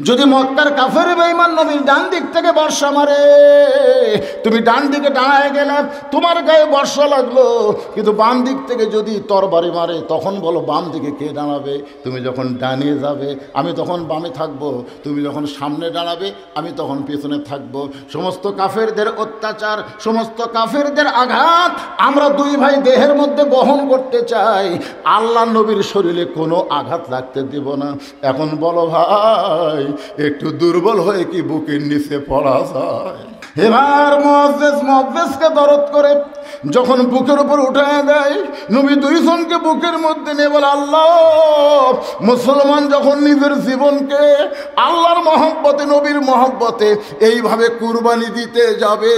যদি মক্কার কাফের বেঈমান নবীর ডান দিক থেকে বর্ষা মারে, তুমি ডান দিকে দাঁড়ায় গেলে, তোমার গায়ে বর্ষা লাগলো, কিন্তু বাম দিক থেকে যদি তরবারি মারে, তখন বলো বাম দিকে কে দাঁড়াবে? তুমি যখন ডানে যাবে আমি তখন বামে থাকবো, তুমি যখন সামনে দাঁড়াবে আমি তখন পেছনে থাকবো। সমস্ত কাফেরদের অত্যাচার, সমস্ত কাফেরদের আঘাত আমরা দুই ভাই দেহের মধ্যে বহন করতে চাই, আল্লাহ নবীর শরীরে কোনো আঘাত লাগতে দেব না। এখন বলো ভাই, একটু দুর্বল হয়ে কি বুকের নিচে পড়া যায়? এবার মুআজ্জিজকে দরদ করে যখন বুকের উপর উঠায় দেয়, নবী দুইজনকে বুকের মধ্যে নিয়ে বলে, আল্লাহ, মুসলমান যখন নিজের জীবনকে আল্লাহর মহব্বতে, নবীর মহব্বতে এইভাবে কুরবানি দিতে যাবে,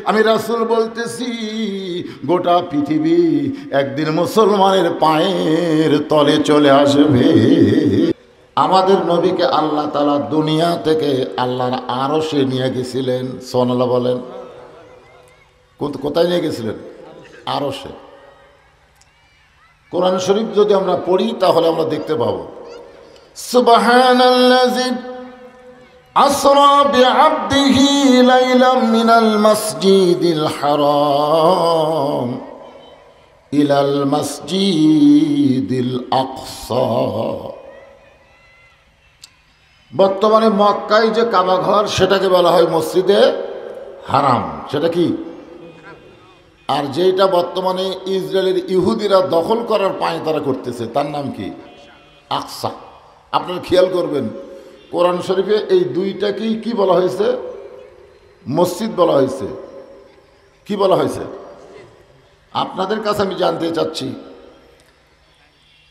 আমি রাসূল বলতেছি গোটা পৃথিবী একদিন মুসলমানের পায়ের তলে চলে আসবে। আমাদের নবীকে আল্লাহ তাআলা দুনিয়া থেকে আল্লাহর আরশে নিয়ে গেছিলেন। সুবহানাল্লাহ বলেন। কোথায় নিয়ে গেছিলেন? আরশে। কোরআন শরীফ যদি আমরা পড়ি তাহলে আমরা দেখতে পাবো, সুবহানাল্লাযী আসরা বিআবদিহি লাইলাম মিনাল মাসজিদিল হারাম ইলাল মাসজিদিল আকসা। বর্তমানে মক্কায় যে কাবা ঘর, সেটাকে বলা হয় মসজিদে হারাম। সেটা কি? আর যেটা বর্তমানে ইসরায়েলের ইহুদিরা দখল করার পায়তারা করতেছে, তার নাম কি? আকসা। আপনারা খেয়াল করবেন, কোরআন শরীফে এই দুইটাকেই কি বলা হয়েছে? মসজিদ বলা হয়েছে। কি বলা হয়েছে? আপনাদের কাছে আমি জানতে চাচ্ছি,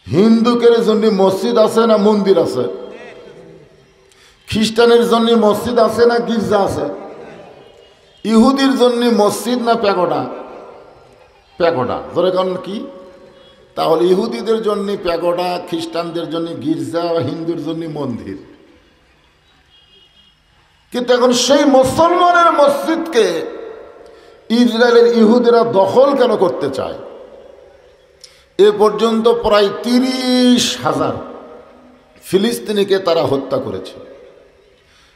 হিন্দুদের জন্য মসজিদ আছে না মন্দির আছে? খ্রিস্টানের জন্য মসজিদ আছে না গির্জা আছে? ইহুদির জন্য মসজিদ না প্যাগোডা? প্যাগোডা। ধরে কারণ কি? তাহলে ইহুদিদের জন্য প্যাগোডা, খ্রিস্টানদের জন্য গির্জা, হিন্দুর জন্য মন্দির। কিন্তু এখন সেই মুসলমানের মসজিদকে ইসরায়েলের ইহুদিরা দখল কেন করতে চায়? এ পর্যন্ত প্রায় 30,000 ফিলিস্তিনিকে তারা হত্যা করেছে,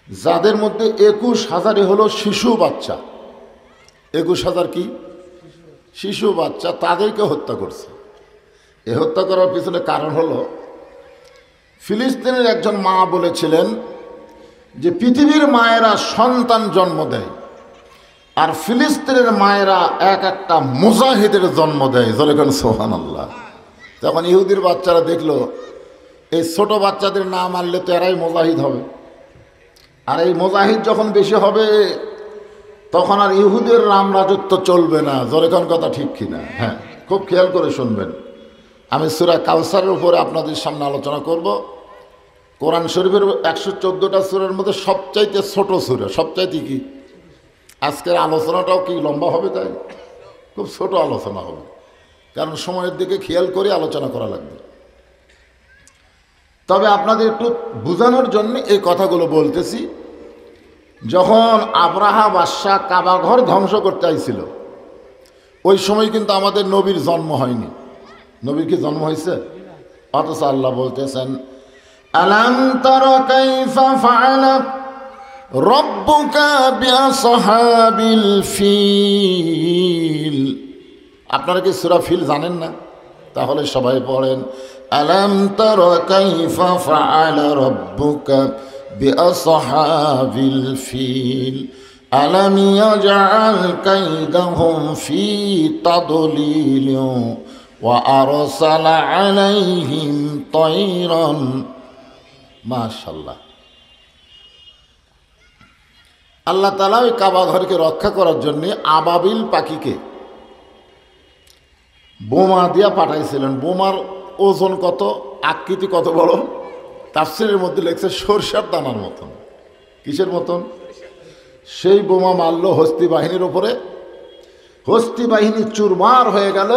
যাদের মধ্যে 21,000 হলো শিশু বাচ্চা। 21,000 কি? শিশু বাচ্চা, তাদেরকে হত্যা করছে। এ হত্যা করার পিছনে কারণ হলো, ফিলিস্তিনের একজন মা বলেছিলেন যে পৃথিবীর মায়েরা সন্তান জন্ম দেয়, আর ফিলিস্তিনের মায়েরা এক একটা মুজাহিদের জন্ম দেয়। যেরকম সুবহানাল্লাহ। তখন ইহুদির বাচ্চারা দেখলো এই ছোট বাচ্চাদের না মারলে তো এরাই মুজাহিদ হবে, আর এই মুজাহিদ যখন বেশি হবে তখন আর ইহুদের রাম রাজত্ব চলবে না। যেরকম কথা ঠিক কিনা? হ্যাঁ, খুব খেয়াল করে শুনবেন। আমি সূরা কাউসারের উপরে আপনাদের সামনে আলোচনা করব। কোরআন শরীফের 114টা সূরার মধ্যে সবচাইতে ছোট সূরা। সবচাইতে কি? আজকের আলোচনাটাও কি লম্বা হবে? তাই খুব ছোট আলোচনা হবে, কারণ সময়ের দিকে খেয়াল করে আলোচনা করা লাগবে। তবে আপনাদের একটু বোঝানোর জন্য এই কথাগুলো বলতেছি। যখন আব্রাহা বাদশাহ কাবা ঘর ধ্বংস করতে আইছিল, ওই সময় কিন্তু আমাদের নবীর জন্ম হয়নি। নবীর কি জন্ম হয়েছে? অথচ আল্লাহ বলতেছেন, আলাম তারা কাইফা ফাআলা রব্বুকা বিআসহাবিল ফিল। আপনারা কি সূরা ফিল জানেন না? তাহলে সবাই পড়েন, আলাম তারা কাইফা ফাআলা রব্বুকা বিআসহাবিল ফিল আলাম ইয়াজআল কাইদাহুম ফি তাদলিল ওয়া আরসালা আলাইহিম তায়রান। মাশাআল্লাহ। আল্লাহ তাআলা ওই কাবা ঘরকে রক্ষা করার জন্য আবাবিল পাখিকে বোমা দিয়া পাঠাইছিলেন। বোমার ওজন কত, আকৃতি কত বড়? তাফসীরের মধ্যে লেখছে সরষার দানার মতন। কিসের মতন? সেই বোমা মারল হস্তি বাহিনীর ওপরে। হস্তি বাহিনী চুরমার হয়ে গেল।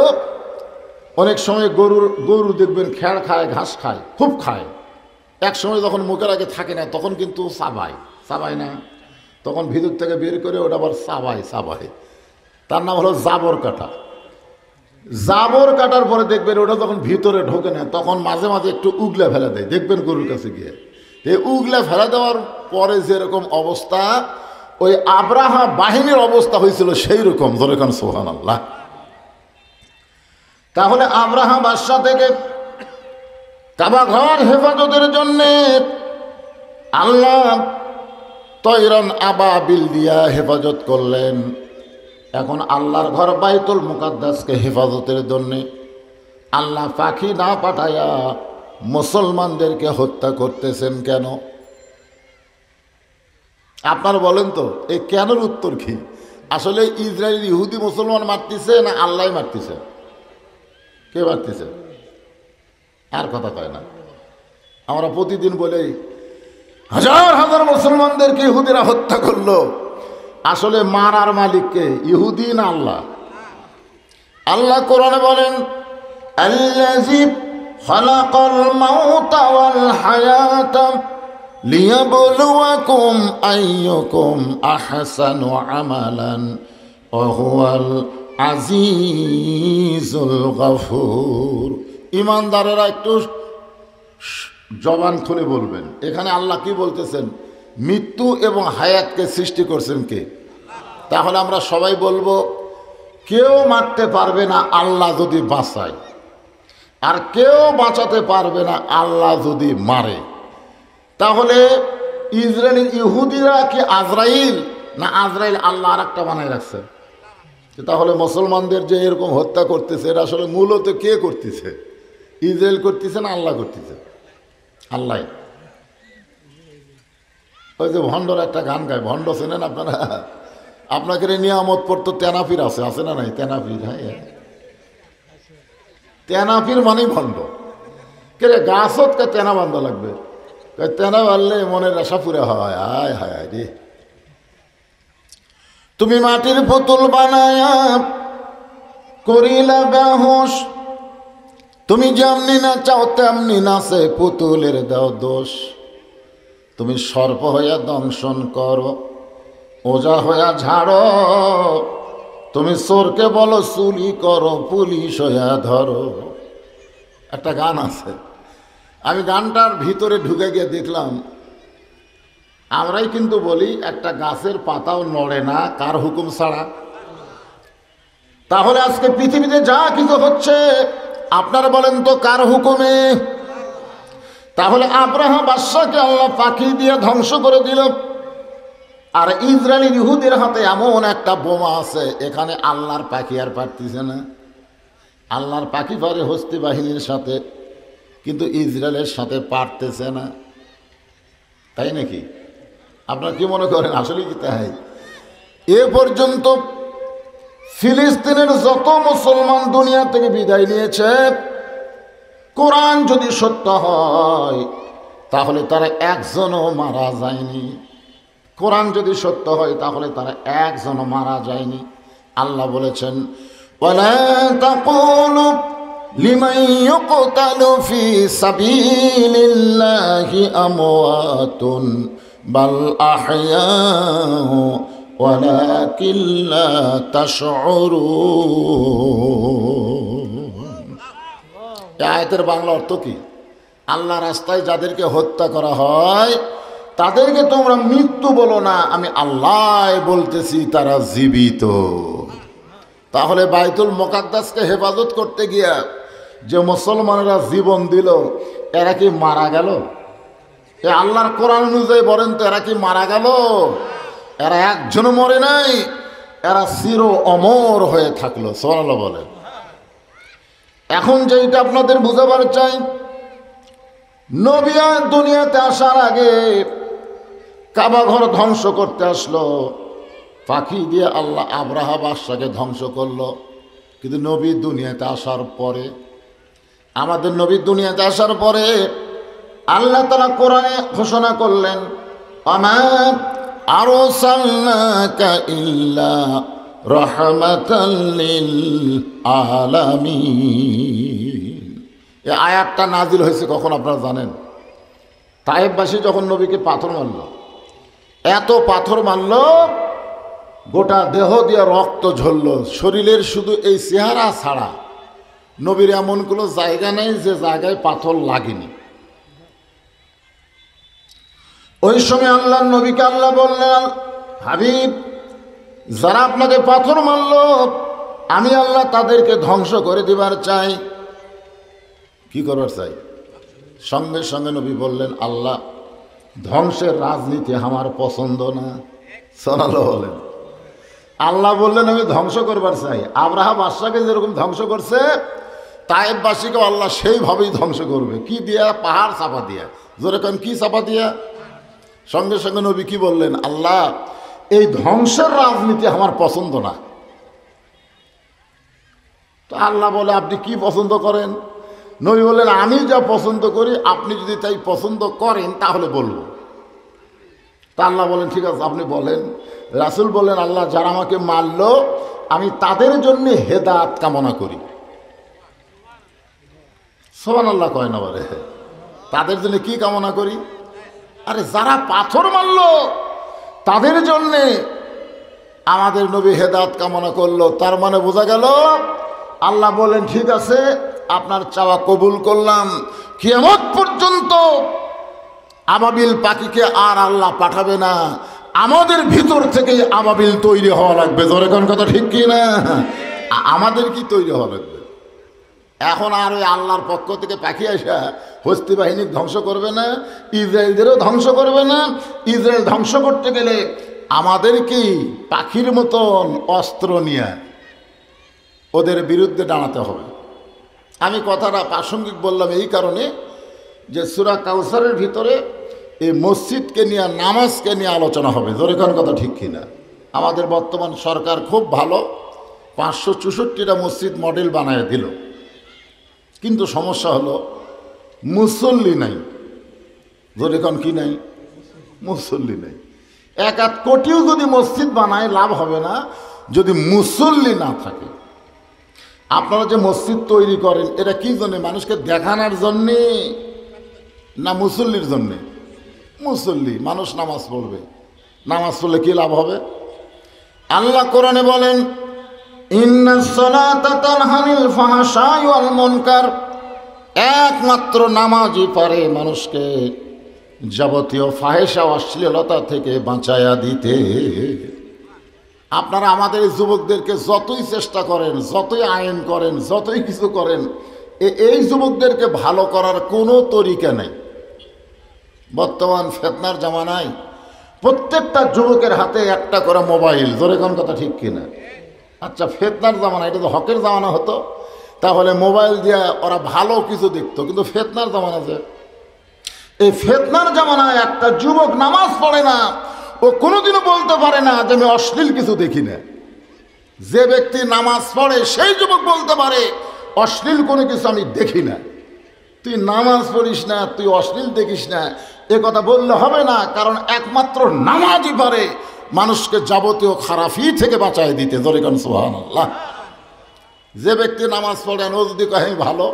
অনেক সময় গরু দেখবেন খেড় খায়, ঘাস খায়, খুব খায়। এক সময় যখন মুখের আগে থাকে না তখন কিন্তু চাবায় না, তখন ভিতর থেকে বের করে ওটা আবার চাবায়। তার নাম হলো জাবর কাটা। জাবর কাটার পরে দেখবেন ওটা যখন ভিতরে ঢোকে না তখন মাঝে মাঝে একটু উগলে ফেলে দেয়, দেখবেন গরুর কাছে গিয়ে। এই উগলা ফেলা দেওয়ার পরে যেরকম অবস্থা, ওই আব্রাহা বাহিনীর অবস্থা হয়েছিল সেই রকম। যেরকম সুবহানাল্লাহ। তাহলে আব্রাহা বাদশা থেকে কাবা ঘর হেফাজতের জন্যে আল্লাহ তৈরন আবাবিল দিয়া হেফাজত করলেন। এখন আল্লাহর ঘর বাইতুল মুকাদ্দাসকে হেফাজতের জন্যে আল্লাহ পাখি না পাঠায়া মুসলমানদেরকে হত্যা করতেছেন কেন? আপনার বলেন তো, এই কেনর উত্তর কি? আসলে ইসরায়েল ইহুদি মুসলমান মারতেছে না আল্লাহ মারতেছে? কে মারতেছে? আর কথা কয় না। আমরা প্রতিদিন বলি হাজার হাজার মুসলমানদেরকে ইহুদিরা হত্যা করলো। আসলে মারার মালিককে, ইহুদি না আল্লাহ? আল্লাহ কোরআনে বলেন আল্লাযী খালাকাল মাউতা ওয়াল হায়াতা লিয়াবলুয়াকুম আইয়ুকুম আহসানু আমালান ওয়া হুয়াল আজিজুল গফুর। ইমানদারেরা একটু জবান খুলে বলবেন, এখানে আল্লাহ কি বলতেছেন? মৃত্যু এবং হায়াতকে সৃষ্টি করছেন কে? তাহলে আমরা সবাই বলবো কেউ মারতে পারবে না আল্লাহ যদি বাঁচায়, আর কেউ বাঁচাতে পারবে না আল্লাহ যদি মারে। তাহলে ইসরায়েলের ইহুদিরা কি আজরাইল, না আজরাইল আল্লাহ আর একটা বানায় রাখছে? তাহলে মুসলমানদের যে এরকম হত্যা করতেছে, এটা আসলে মূলত কে করতেছে? ইসরায়েল করতেছে না আল্লাহ করতেছে? আল্লাহ। ওই যে ভণ্ডর একটা গান গায়, ভণ্ড চেনেন আপনারা? আপনাকে নিয়ামত পড়তো তেনাফির আছে না নাই? তেনাফির, হ্যাঁ, তেনাফির মানেই ভণ্ড। কে রে গাছত কে তেনা বান্ধা লাগবে? তেনা বাঁধলে মনের আশা পুরা হয়। হায় হায় রে, তুমি মাটির পুতুল বানায়া করিলা বেহুশ, তুমি যেমনি না চাও তেমনি নাচে পুতুলের দাও দোষ। তুমি সর্প হইয়া দংশন করো, ওজা হইয়া ঝাড়ো, তুমি চোরকে বলো চুরি করো, পুলিশ হইয়া ধরো। একটা গান আছে, আমি গানটার ভিতরে ঢুকে গিয়ে দেখলাম আমরাই কিন্তু বলি একটা গাছের পাতাও নড়ে না কার হুকুম ছাড়া। তাহলে আজকে পৃথিবীতে যা কিছু হচ্ছে আপনারা বলেন তো কার হুকুমে? তাহলে আব্রাহা বাদশাকে আল্লাহ পাখি দিয়ে ধ্বংস করে দিল। আর ইসরায়েলি ইহুদের হাতে এমন একটা বোমা আছে, এখানে আল্লাহর পাখি আর পারতেছে না। আল্লাহর পাখি পারে হস্তি বাহিনীর সাথে, কিন্তু ইসরায়েলের সাথে পারতেছে না। তাই নাকি? আপনারা কি মনে করেন আসলে কি তাই? এ পর্যন্ত ফিলিস্তিনের যত মুসলমান দুনিয়া থেকে বিদায় নিয়েছে, কোরআন যদি সত্য হয় তাহলে তারা একজনও মারা যায়নি। কোরআন যদি সত্য হয় তাহলে তারা একজনও মারা যায়নি। আল্লাহ বলেছেন ওয়ালা তাকুলু লিমান ইউকতালু ফি সাবিলিল্লাহি আমওয়াতুন বাল আহইয়াউ ওয়ালাকিন লা তাশউরুন। এই আয়াতের বাংলা অর্থ কি? আল্লাহ রাস্তায় যাদেরকে হত্যা করা হয় তাদেরকে তোমরা মৃত্যু বলো না, আমি আল্লাহ বলতেছি তারা জীবিত। তাহলে বাইতুল মুকাদ্দাসকে হেফাজত করতে গিয়া যে মুসলমানেরা জীবন দিল, এরা কি মারা গেল? এ আল্লাহর কোরআন অনুযায়ী বলেন তো, এরা কি মারা গেল? এরা একজনও মরে নাই, এরা চির অমর হয়ে থাকলো। সুবহানাল্লাহ বলেন। এখন যেটা আপনাদের বুঝাবার চাই, নবী দুনিয়াতে আসার আগে কাবা ঘর ধ্বংস করতে আসলো, পাখি দিয়ে আল্লাহ আব্রাহা বাদশাকে ধ্বংস করলো। কিন্তু নবী দুনিয়াতে আসার পরে, আমাদের নবী দুনিয়াতে আসার পরে আল্লাহ তাআলা কোরআনে ঘোষণা করলেন আমা আরসালনাকা ইল্লা রাহমাতাল লিল আলামিন। এই আয়াতটা নাজিল হয়েছে কখন আপনারা জানেন? তায়েফবাসী যখন নবীকে পাথর মারল, এত পাথর মারল গোটা দেহ দিয়ে রক্ত ঝরল, শরীরের শুধু এই চেহারা ছাড়া নবীর এমন কোনো জায়গা নেই যে জায়গায় পাথর লাগেনি। ওই সময় আল্লাহর নবীকে আল্লাহ বললেন, হাবিব, যারা আপনাকে পাথর মারল আমি আল্লাহ তাদেরকে ধ্বংস করে দিবার চাই। কি করবার চাই? সঙ্গে সঙ্গে নবী বললেন, আল্লাহ, ধ্বংসের রাজনীতি আমার পছন্দ না। সাল্লাল্লাহু বলেন, আল্লাহ বললেন আমি ধ্বংস করবার চাই। আব্রাহা বাদশাকে যেরকম ধ্বংস করছে, তায়েববাসীকেও আল্লাহ সেইভাবেই ধ্বংস করবে। কি দিয়া? পাহাড় চাপা দিয়া। জোরে কেন, কি চাপা দিয়া? সঙ্গে সঙ্গে নবী কি বললেন, আল্লাহ, এই ধ্বংসের রাজনীতি আমার পছন্দ না। তো আল্লাহ বলে, আপনি কি পছন্দ করেন? নবী বললেন, আমি যা পছন্দ করি আপনি যদি তাই পছন্দ করেন তাহলে বলবো। তা আল্লাহ বলেন, ঠিক আছে, আপনি বলেন। রাসূল বললেন, আল্লাহ, যারা আমাকে মারল আমি তাদের জন্য হেদায়েত কামনা করি। সুবহানাল্লাহ কয় না বলে, তাদের জন্য কি কামনা করি? আরে যারা পাথর মারল তাদের জন্যে আমাদের নবী হেদায়েত কামনা করলো। তার মানে বোঝা গেল আল্লাহ বলেন, ঠিক আছে, আপনার চাওয়া কবুল করলাম। কিয়ামত পর্যন্ত আবাবিল পাখিকে আর আল্লাহ পাঠাবে না, আমাদের ভিতর থেকেই আবাবিল তৈরি হওয়া লাগবে। ধরে কোন কথা ঠিক কি না? আমাদের কি তৈরি হওয়া লাগবে? এখন আর ওই আল্লাহর পক্ষ থেকে পাখি আসা হস্তি বাহিনী ধ্বংস করবে না, ইসরায়েলদেরও ধ্বংস করবে না। ইসরায়েল ধ্বংস করতে গেলে আমাদের কি পাখির মতন অস্ত্র নিয়ে ওদের বিরুদ্ধে দাঁড়াতে হবে। আমি কথাটা প্রাসঙ্গিক বললাম এই কারণে যে সূরা কাউসারের ভিতরে এই মসজিদকে নিয়ে, নামাজকে নিয়ে আলোচনা হবে। জোরে কোন কথা ঠিক কিনা? আমাদের বর্তমান সরকার খুব ভালো 564টা মসজিদ মডেল বানায় দিল, কিন্তু সমস্যা হলো মুসল্লি নাই। জোরে কোন কি নাই? মুসল্লি নাই। 1-1 কোটিও যদি মসজিদ বানায় লাভ হবে না যদি মুসল্লি না থাকে। আপনারা যে মসজিদ তৈরি করেন এটা কি জন্য? মানুষকে দেখানোর জন্যে না মুসল্লির জন্যে? মুসল্লি, মানুষ নামাজ পড়বে। নামাজ পড়লে কি লাভ হবে? আল্লাহ কোরআনে বলেন, ইন্নাস সালাতা তানহা আনিল ফাহশাই ওয়াল মুনকার। একমাত্র নামাজই পারে মানুষকে যাবতীয় ফাহেসা অশ্লীলতা থেকে বাঁচায়া দিতে। আপনারা আমাদের যুবকদেরকে যতই চেষ্টা করেন, যতই আইন করেন, যতই কিছু করেন, এই যুবকদেরকে ভালো করার কোনো তরিকা নেই। বর্তমান ফিতনার জামানায় প্রত্যেকটা যুবকের হাতে একটা করে মোবাইল। জোরে কোন কথা ঠিক কিনা? আচ্ছা, ফিতনার জামানা, এটা তো হকের জামানা হতো, তাহলে মোবাইল দিয়ে ওরা ভালো কিছু দেখতো। কিন্তু ফিতনার জামানা, যে এই ফিতনার জামানায় একটা যুবক নামাজ পড়ে না, ও কোনোদিনও বলতে পারে না যে আমি অশ্লীল কিছু দেখি না। যে ব্যক্তি নামাজ পড়ে সেই যুবক বলতে পারে অশ্লীল কোনো কিছু আমি দেখি না। তুই নামাজ পড়িস না, তুই অশ্লীল দেখিস না, এ কথা বললে হবে না। কারণ একমাত্র নামাজই পারে মানুষকে যাবতীয় খারাপই থেকে বাঁচায় দিতে। ধরে কারণ সুবহানাল্লাহ। যে ব্যক্তি নামাজ পড়েন ও যদি কহে ভালো,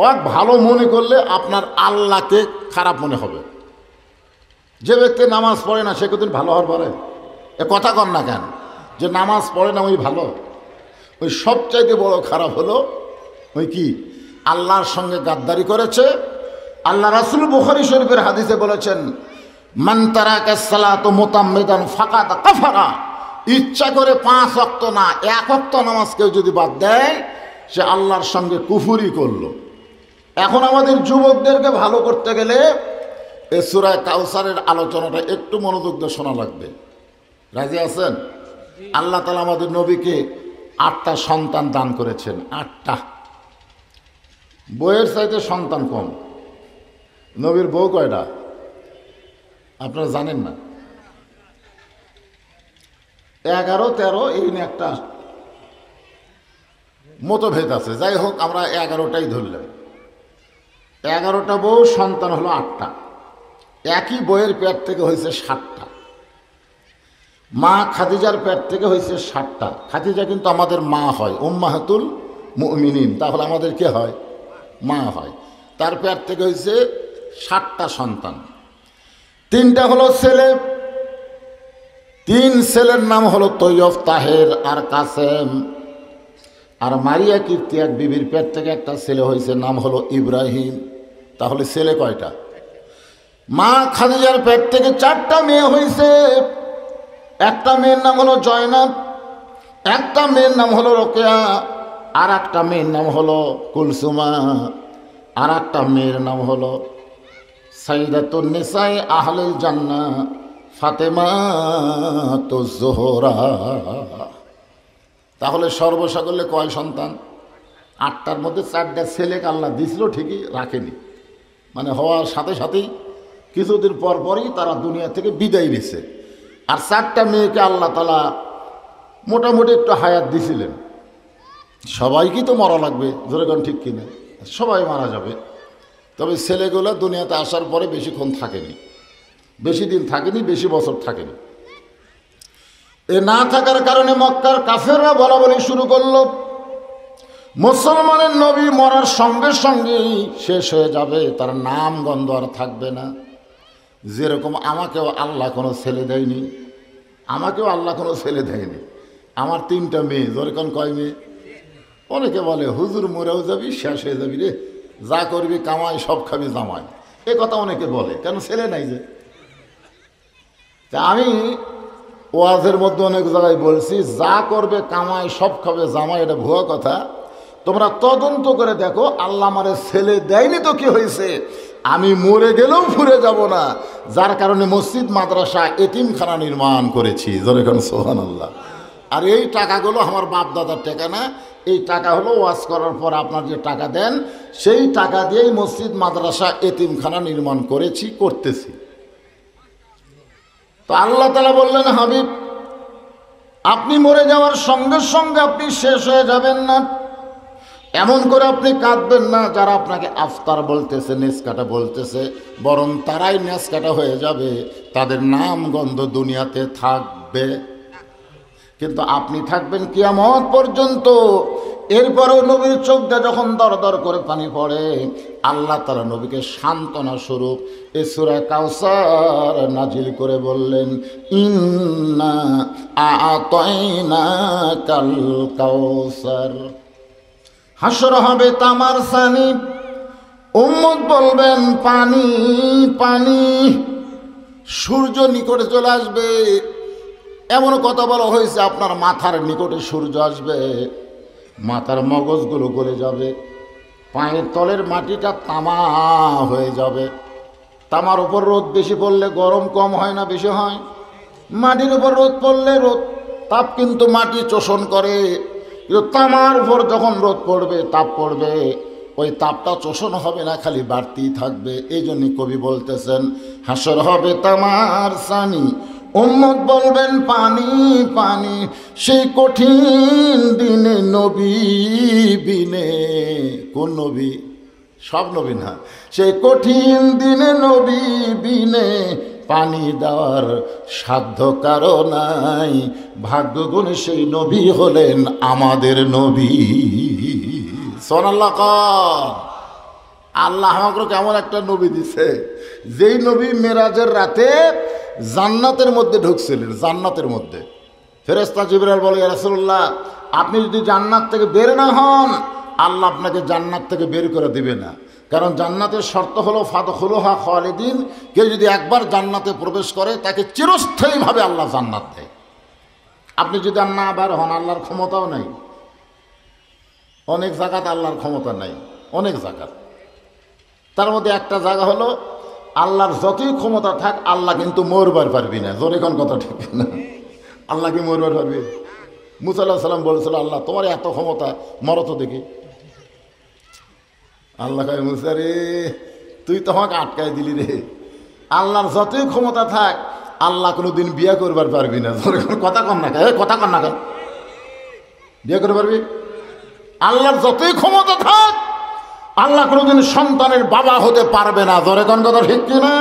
ও ভালো মনে করলে আপনার আল্লাহকে খারাপ মনে হবে। যে ব্যক্তি নামাজ পড়ে না সে কদিন ভালো হওয়ার পারে? এ কথা কন না কেন যে নামাজ পড়ে না ওই ভালো? ওই সবচাইতে বড় খারাপ হলো ওই কি, আল্লাহর সঙ্গে গাদ্দারি করেছে। আল্লাহ রাসূল বুখারী শরীফের হাদিসে বলেছেন, মান তারাকা সালাতু মুতাম্মিদান ফাকাদ কাফারা। ইচ্ছা করে 5 ওয়াক্ত না, 1 ওয়াক্ত নামাজ কেউ যদি বাদ দেয় সে আল্লাহর সঙ্গে কুফরি করলো। এখন আমাদের যুবকদেরকে ভালো করতে গেলে এই সূরা কাউসারের আলোচনাটা একটু মনোযোগ দিয়ে শোনা লাগবে। রাজি আছেন? আল্লাহ তাআলা আমাদের নবীকে 8টা সন্তান দান করেছেন। 8টা। বউয়ের চাইতে সন্তান কম। নবীর বউ কয়টা আপনারা জানেন না? 11, 13, এই নিয়ে একটা মতভেদ আছে। যাই হোক, আমরা 11টাই ধরলাম। 11টা বউ, সন্তান হলো 8টা। একই বইয়ের পেট থেকে হয়েছে 7টা। মা খাদিজার পেট থেকে হয়েছে 7টা। খাদিজা কিন্তু আমাদের মা হয়, উম্মাহাতুল মুমিনিন। তাহলে আমাদের কে হয়? মা হয়। তার পেট থেকে হয়েছে 7টা সন্তান। 3টা হলো ছেলে। 3 ছেলের নাম হলো তৈয়ব, তাহের আর কাসেম। আর মারিয়া কীর্তি এক বিবির পেট থেকে একটা ছেলে হয়েছে, নাম হলো ইব্রাহিম। তাহলে ছেলে কয়টা? মা খাদিজার পেট থেকে 4টা মেয়ে হয়েছে। একটা মেয়ের নাম হলো জয়নাব, একটা মেয়ের নাম হলো রোকেয়া, আর একটা মেয়ের নাম হলো কুলসুমা, আর একটা মেয়ের নাম হলো সাইয়্যিদাতুন নিসায়ে আহলিল জান্নাহ ফাতেমাতুজ জোহরা। তাহলে সর্বসাকল্যে কয় সন্তান? 8টার মধ্যে 4টা ছেলেকে আল্লাহ দিছিল, ঠিকই রাখেনি, মানে হওয়ার সাথে সাথেই কিছুদিন পর পরই তারা দুনিয়া থেকে বিদায় নিছে। আর 4টা মেয়েকে আল্লাহ তাআলা মোটামুটি একটু হায়াত দিছিলেন। সবাইকেই তো মরা লাগবে, যেরকম ঠিক কিনা, সবাই মারা যাবে। তবে ছেলেগুলো দুনিয়াতে আসার পরে বেশিক্ষণ থাকেনি, বেশি দিন থাকেনি, বেশি বছর থাকেনি। এ না থাকার কারণে মক্কার কাফেররা বলা বলি শুরু করলো, মুসলমানের নবী মরার সঙ্গে সঙ্গেই শেষ হয়ে যাবে, তার নাম গন্ধ আর থাকবে না। যেরকম আমাকেও আল্লাহ কোনো ছেলে দেয়নি, আমাকেও আল্লাহ কোনো ছেলে দেয়নি। আমার 3টা মেয়ে, যেরকম কয় মেয়ে? অনেকে বলে হুজুর মরেও যাবি, শেষ হয়ে যাবি রে, যা করবি কামাই, সব খাবি জামাই, এ কথা অনেকে বলে, কেন ছেলে নাই যে। তা আমি ওয়াজের মধ্যে অনেক জায়গায় বলছি, যা করবে কামাই, সব খাবে জামাই, এটা ভুয়া কথা। তোমরা তদন্ত করে দেখো, আল্লাহ আমারে ছেলে দেয়নি তো কি হয়েছে, আমি মরে গেলেও ফুরে যাব না, যার কারণে মসজিদ, মাদ্রাসা, এতিমখানা নির্মাণ করেছি, যেরকম সুবহানাল্লাহ। আর এই টাকাগুলো আমার বাপ দাদার টাকা না, এই টাকা হলো ওয়াজ করার পর আপনার যে টাকা দেন, সেই টাকা দিয়েই মসজিদ, মাদ্রাসা, এতিমখানা নির্মাণ করেছি, করতেছি। তো আল্লাহ তাআলা বললেন, হাবিব আপনি মরে যাওয়ার সঙ্গে সঙ্গে আপনি শেষ হয়ে যাবেন না, এমন করে আপনি কাঁদবেন না। যারা আপনাকে আফতার বলতেছে, নেসকাটা বলতেছে, বরং তারাই নেসকাটা হয়ে যাবে, তাদের নাম গন্ধ দুনিয়াতে থাকবে, কিন্তু আপনি থাকবেন কিয়ামত পর্যন্ত। এরপরেও নবীর চোখ দিয়ে যখন দর দর করে পানি পড়ে, আল্লাহ তাআলা নবীকে সান্ত্বনা স্বরূপ এই সূরা কাউসার নাজিল করে বললেন, ইন্না আ'তাইনাকাল কাউসার। হাসর হবে তামার সানি, উম্মত বলবেন পানি পানি, সূর্য নিকটে চলে আসবে। এমন কথা বলা হয়েছে, আপনার মাথার নিকটে সূর্য আসবে, মাথার মগজগুলো গলে যাবে, পায়ের তলের মাটিটা তামা হয়ে যাবে। তামার উপর রোদ বেশি পড়লে গরম কম হয় না বেশি হয়? মাটির উপর রোদ পড়লে রোদ তাপ কিন্তু মাটি শোষণ করে, কিন্তু তামার উপর যখন রোদ পড়বে, তাপ পড়বে, ওই তাপটা শোষণ হবে না, খালি বাড়তেই থাকবে। এই জন্য কবি বলতেছেন, হাসর হবে তামার সানি, উম্মত বলবেন পানি পানি, সেই কঠিন দিনে নবী বিনে। কোন নবী? সব নবী না, সেই কঠিন দিনে নবী বিনে পানি দেওয়ার সাধ্য কারো নাই। ভাগ্যগুণে সেই নবী হলেন আমাদের নবী। সুবহানাল্লাহ। আল্লাহ আমাকে কেমন একটা নবী দিছে, যেই নবী মেরাজের রাতে জান্নাতের মধ্যে ঢুকছিলেন। জান্নাতের মধ্যে ফেরেশতা জিবরাইল বলে, ইয়া রাসূলুল্লাহ আপনি যদি জান্নাত থেকে বের না হন, আল্লাহ আপনাকে জান্নাত থেকে বের করে দিবে না। কারণ জান্নাতের শর্ত হলো ফাদখুলুহা খালিদিন, কেউ যদি একবার জান্নাতে প্রবেশ করে তাকে চিরস্থায়ীভাবে আল্লাহ জান্নাত দেয়। আপনি যদি আর না বের হন, আল্লাহর ক্ষমতাও নাই। অনেক জায়গাতে আল্লাহর ক্ষমতা নাই, অনেক জায়গা। তার মধ্যে একটা জায়গা হলো, আল্লাহর যতই ক্ষমতা থাক, আল্লাহ কিন্তু মরবার পারবি না। জোরে কোন কথা ঠিক না? আল্লাহ কি মরবার পারবি? মুসা আলাইহিস সালাম বলেছিল, আল্লাহ তোমার এত ক্ষমতা, মরো তো দেখি। আল্লাহ কয়, মুসা রে তুই তো আমাকে আটকায় দিলি রে। আল্লাহর যতই ক্ষমতা থাক, আল্লাহ কোনোদিন বিয়ে করবার পারবি না। জোরে কোন কথা কন না কেন? কথা কন না কেন? বিয়ে করতে পারবি? আল্লাহর যতই ক্ষমতা থাক, আল্লাহ কোনোদিন সন্তানের বাবা হতে পারবে না। জোরে কোন কথা ঠিক কিনা?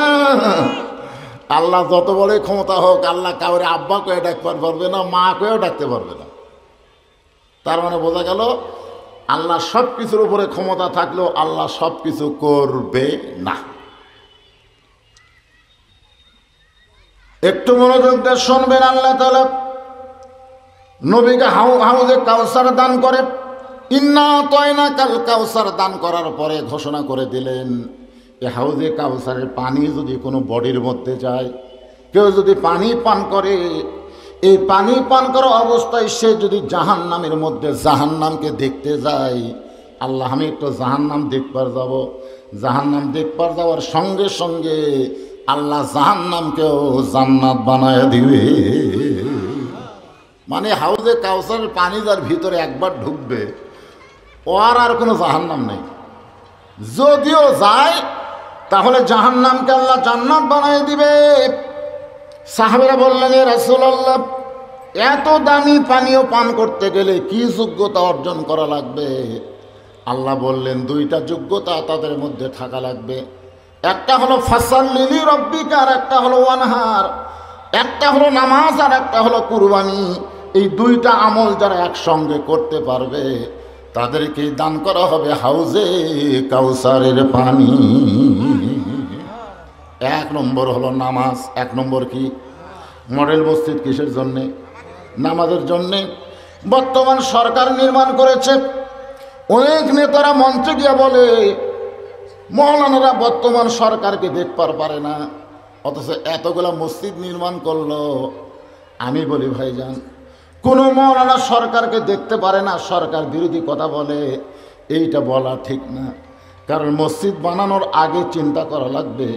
আল্লাহ যত বড়ই ক্ষমতা হোক, আল্লাহ কাউরে আব্বা কয়ে ডাকতে পারবে না, মা কয়েও ডাকতে পারবে না। তার মানে বোঝা গেল, আল্লাহ সব কিছুর উপরে ক্ষমতা থাকলেও আল্লাহ সব কিছু করবে না। একটু মনোযোগ দিয়ে শুনবেন। আল্লাহ তাআলা নবীকে হাউজে কাউসার দান করে, ইন্না আ'তাইনাকাল কাউসার দান করার পরে ঘোষণা করে দিলেন, এই হাউজে কাউসারের পানি যদি কোনো বডির মধ্যে যায়, কেউ যদি পানি পান করে, এই পানি পান করা অবস্থায় সে যদি জাহান্নামের মধ্যে জাহান্নামকে দেখতে যায়, আল্লাহ আমি একটু জাহান্নাম দেখবার যাব, জাহান্নাম দেখবার যাওয়ার সঙ্গে সঙ্গে আল্লাহ জাহান্নামকেও জান্নাত বানায় দিবে। মানে হাউজে কাউসারের পানি যার ভিতরে একবার ঢুকবে, ওর আর কোনো জাহান্নাম নেই। যদিও যায় তাহলে জাহান্নামকে আল্লাহ জান্নাত বানায় দিবে। সাহাবারা বললেন, এ রাসূলুল্লাহ, এত দামি পানীয় পান করতে গেলে কি যোগ্যতা অর্জন করা লাগবে? আল্লাহ বললেন, দুইটা যোগ্যতা তাদের মধ্যে থাকা লাগবে। একটা হলো ফাসাল্লি লিরাব্বিকা, আর একটা হলো ওয়ানহার। একটা হলো নামাজ আর একটা হলো কুরবানি। এই দুইটা আমল যারা একসঙ্গে করতে পারবে তাদেরকে দান করা হবে হাউজে কাউসারের পানি। এক নম্বর হলো নামাজ। এক নম্বর কি? মডেল মসজিদ কিসের জন্যে? নামাজের জন্যে। বর্তমান সরকার নির্মাণ করেছে, অনেক নেতারা মঞ্চে গিয়ে বলে মৌলানারা বর্তমান সরকারকে দেখবার পারে না, অথচ এতগুলা মসজিদ নির্মাণ করলো। আমি বলি ভাইজান, কোনো মৌলানা সরকারকে দেখতে পারে না, সরকার বিরোধী কথা বলে, এইটা বলা ঠিক না। কারণ মসজিদ বানানোর আগে চিন্তা করা লাগবে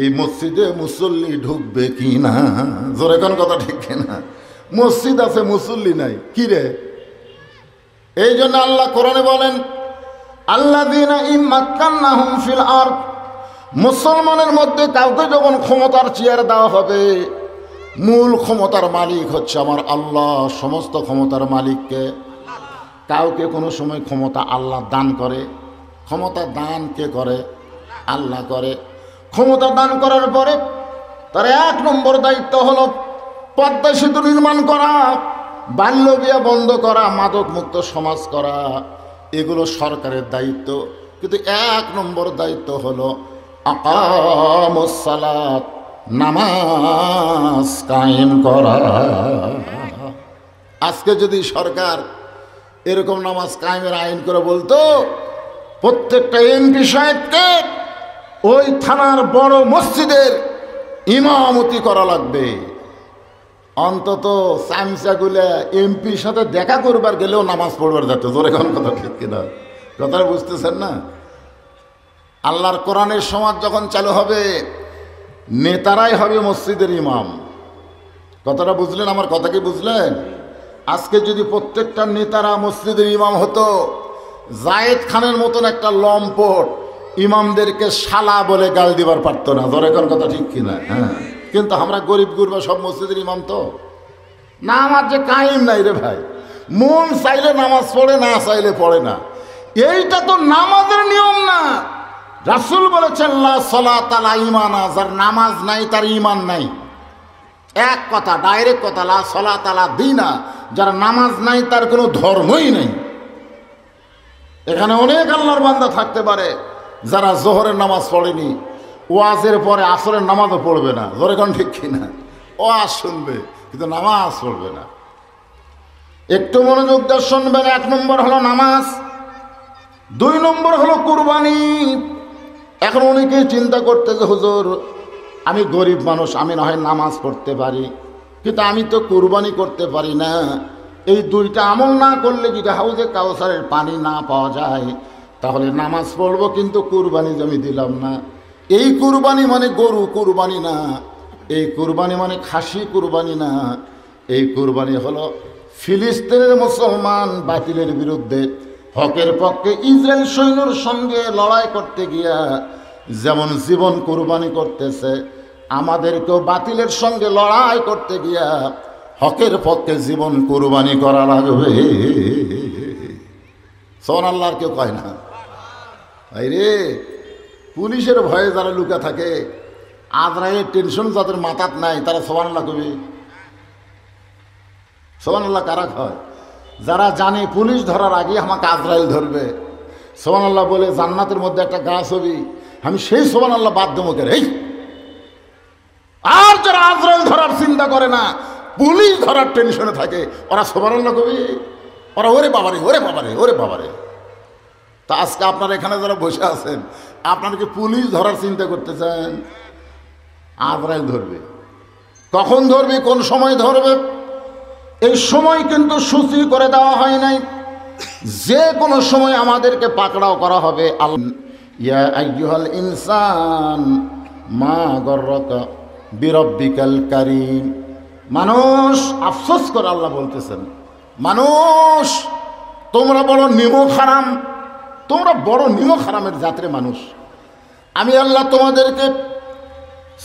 এই মসজিদে মুসল্লি ঢুকবে কি না। জোরে কোন কথা ঠিক না? মসজিদ আছে মুসল্লি নাই, কি রে? এই জন্য আল্লাহ কোরআনে বলেন, আল্লাযীনা ইম্মাক্কান্নাহুম ফিল আরদ, মুসলমানের মধ্যে কাউকে যখন ক্ষমতার চেয়ার দেওয়া হবে, মূল ক্ষমতার মালিক হচ্ছে আমার আল্লাহ। সমস্ত ক্ষমতার মালিককে। কাউকে কোনো সময় ক্ষমতা আল্লাহ দান করে। ক্ষমতা দান কে করে? আল্লাহ করে। ক্ষমতা দান করার পরে তার এক নম্বর দায়িত্ব হলো পদ্মা সেতু নির্মাণ করা, বাল্য বিয়ে বন্ধ করা, মাদক মুক্ত সমাজ করা। এগুলো সরকারের দায়িত্ব। কিন্তু এক নম্বর দায়িত্ব হলো আকামুস সালাত, নামাজ কায়েম করা। আজকে যদি সরকার এরকম নামাজ কায়েমের আইন করে বলতো, প্রত্যেকটা এমপি সাহেবকে ওই থানার বড় মসজিদের ইমামতি করা লাগবে। অন্তত চামচাগুলা এমপির সাথে দেখা করবার গেলেও নামাজ পড়বার যেত। জোরে কোন কথা ঠিক কিনা? কথাটা বুঝতেছেন না? আল্লাহর কোরআনের সমাজ যখন চালু হবে, নেতারাই হবে মসজিদের ইমাম। কথাটা বুঝলেন? আমার কথা কি বুঝলেন? আজকে যদি প্রত্যেকটা নেতারা মসজিদের ইমাম হতো, জায়েদ খানের মতন একটা লম্পট ইমামদেরকে শালা বলে গাল দিবার পারতো না। জোরে কোন কথা ঠিক কিনা? হ্যাঁ। কিন্তু আমরা গরিব গুরবা সব মসজিদের ইমাম তো না। আমার যে কায়েম নাই রে ভাই, মন চাইলে নামাজ পড়ে, না চাইলে পড়ে না। এইটা তো নামাজের নিয়ম না। রাসূল বলেছেন, লা সালাতা লা ঈমানা, যার নামাজ নাই তার ঈমান নাই। এক কথা, ডাইরেক্ট কথা, লা সালাতা লা দীনা, যার নামাজ নাই তার কোনো ধর্মই নেই। এখানে অনেক আল্লাহর বান্দা থাকতে পারে যারা জোহরের নামাজ পড়েনি, ওয়াজের পরে আসরের নামাজও পড়বে না। জোরে কোন ঠিক কিনা? ওয়াজ শুনবে কিন্তু নামাজ পড়বে না। একটু মনোযোগ দিয়ে শুনবেন। এক নম্বর হলো নামাজ, দুই নম্বর হলো কুরবানি। এখন অনেকেই চিন্তা করতে যে হুজুর, আমি গরিব মানুষ, আমি না হয় নামাজ পড়তে পারি, কিন্তু আমি তো কুরবানি করতে পারি না। এই দুইটা আমল না করলে যদি হাউজে কাউসারের পানি না পাওয়া যায়, তাহলে নামাজ পড়বো কিন্তু কুরবানি জমি দিলাম না। এই কুরবানি মানে গরু কুরবানি না, এই কুরবানি মানে খাসি কুরবানি না। এই কুরবানি হলো ফিলিস্তিনের মুসলমান বাতিলের বিরুদ্ধে হকের পক্ষে ইসরায়েল সৈন্যর সঙ্গে লড়াই করতে গিয়া যেমন জীবন কুরবানি করতেছে, আমাদেরকেও বাতিলের সঙ্গে লড়াই করতে গিয়া হকের পক্ষে জীবন কুরবানি করা লাগবে। সুবহানাল্লাহ কেউ কয় না? রে পুলিশের ভয়ে যারা লুকা থাকে, আজরাইলের টেনশন যাদের মাথাত নাই, তারা সুবহানাল্লাহ কবি। সুবহানাল্লাহ কারা হয়? যারা জানে পুলিশ ধরার আগে আমাকে আজরাইল ধরবে, সুবহানাল্লাহ বলে জান্নাতের মধ্যে একটা গাছ হবি, আমি সেই সুবহানাল্লাহ বাদ দেবো কে? আর যারা আজরাইল ধরার চিন্তা করে না, পুলিশ ধরার টেনশনে থাকে, ওরা সুবহানাল্লাহ কবি, ওরা ওরে বাবারে ওরে বাবারে ওরে বাবারে। তা আজকে আপনারা এখানে যারা বসে আছেন, আপনারা কি পুলিশ ধরার চিন্তা করতেছেন? আজরাইল ধরবে। কখন ধরবে, কোন সময় ধরবে, এই সময় কিন্তু সূচি করে দেওয়া হয় নাই। যে কোনো সময় আমাদেরকে পাকড়াও করা হবে। ইয়া আইয়ুহাল ইনসান মা গররাকা বিরব্বিকাল কারীম। মানুষ, আফসোস করে আল্লাহ বলতেছেন, মানুষ তোমরা বড় নিমক হারাম, তোমরা বড় নিমক হারামের জাতের মানুষ। আমি আল্লাহ তোমাদেরকে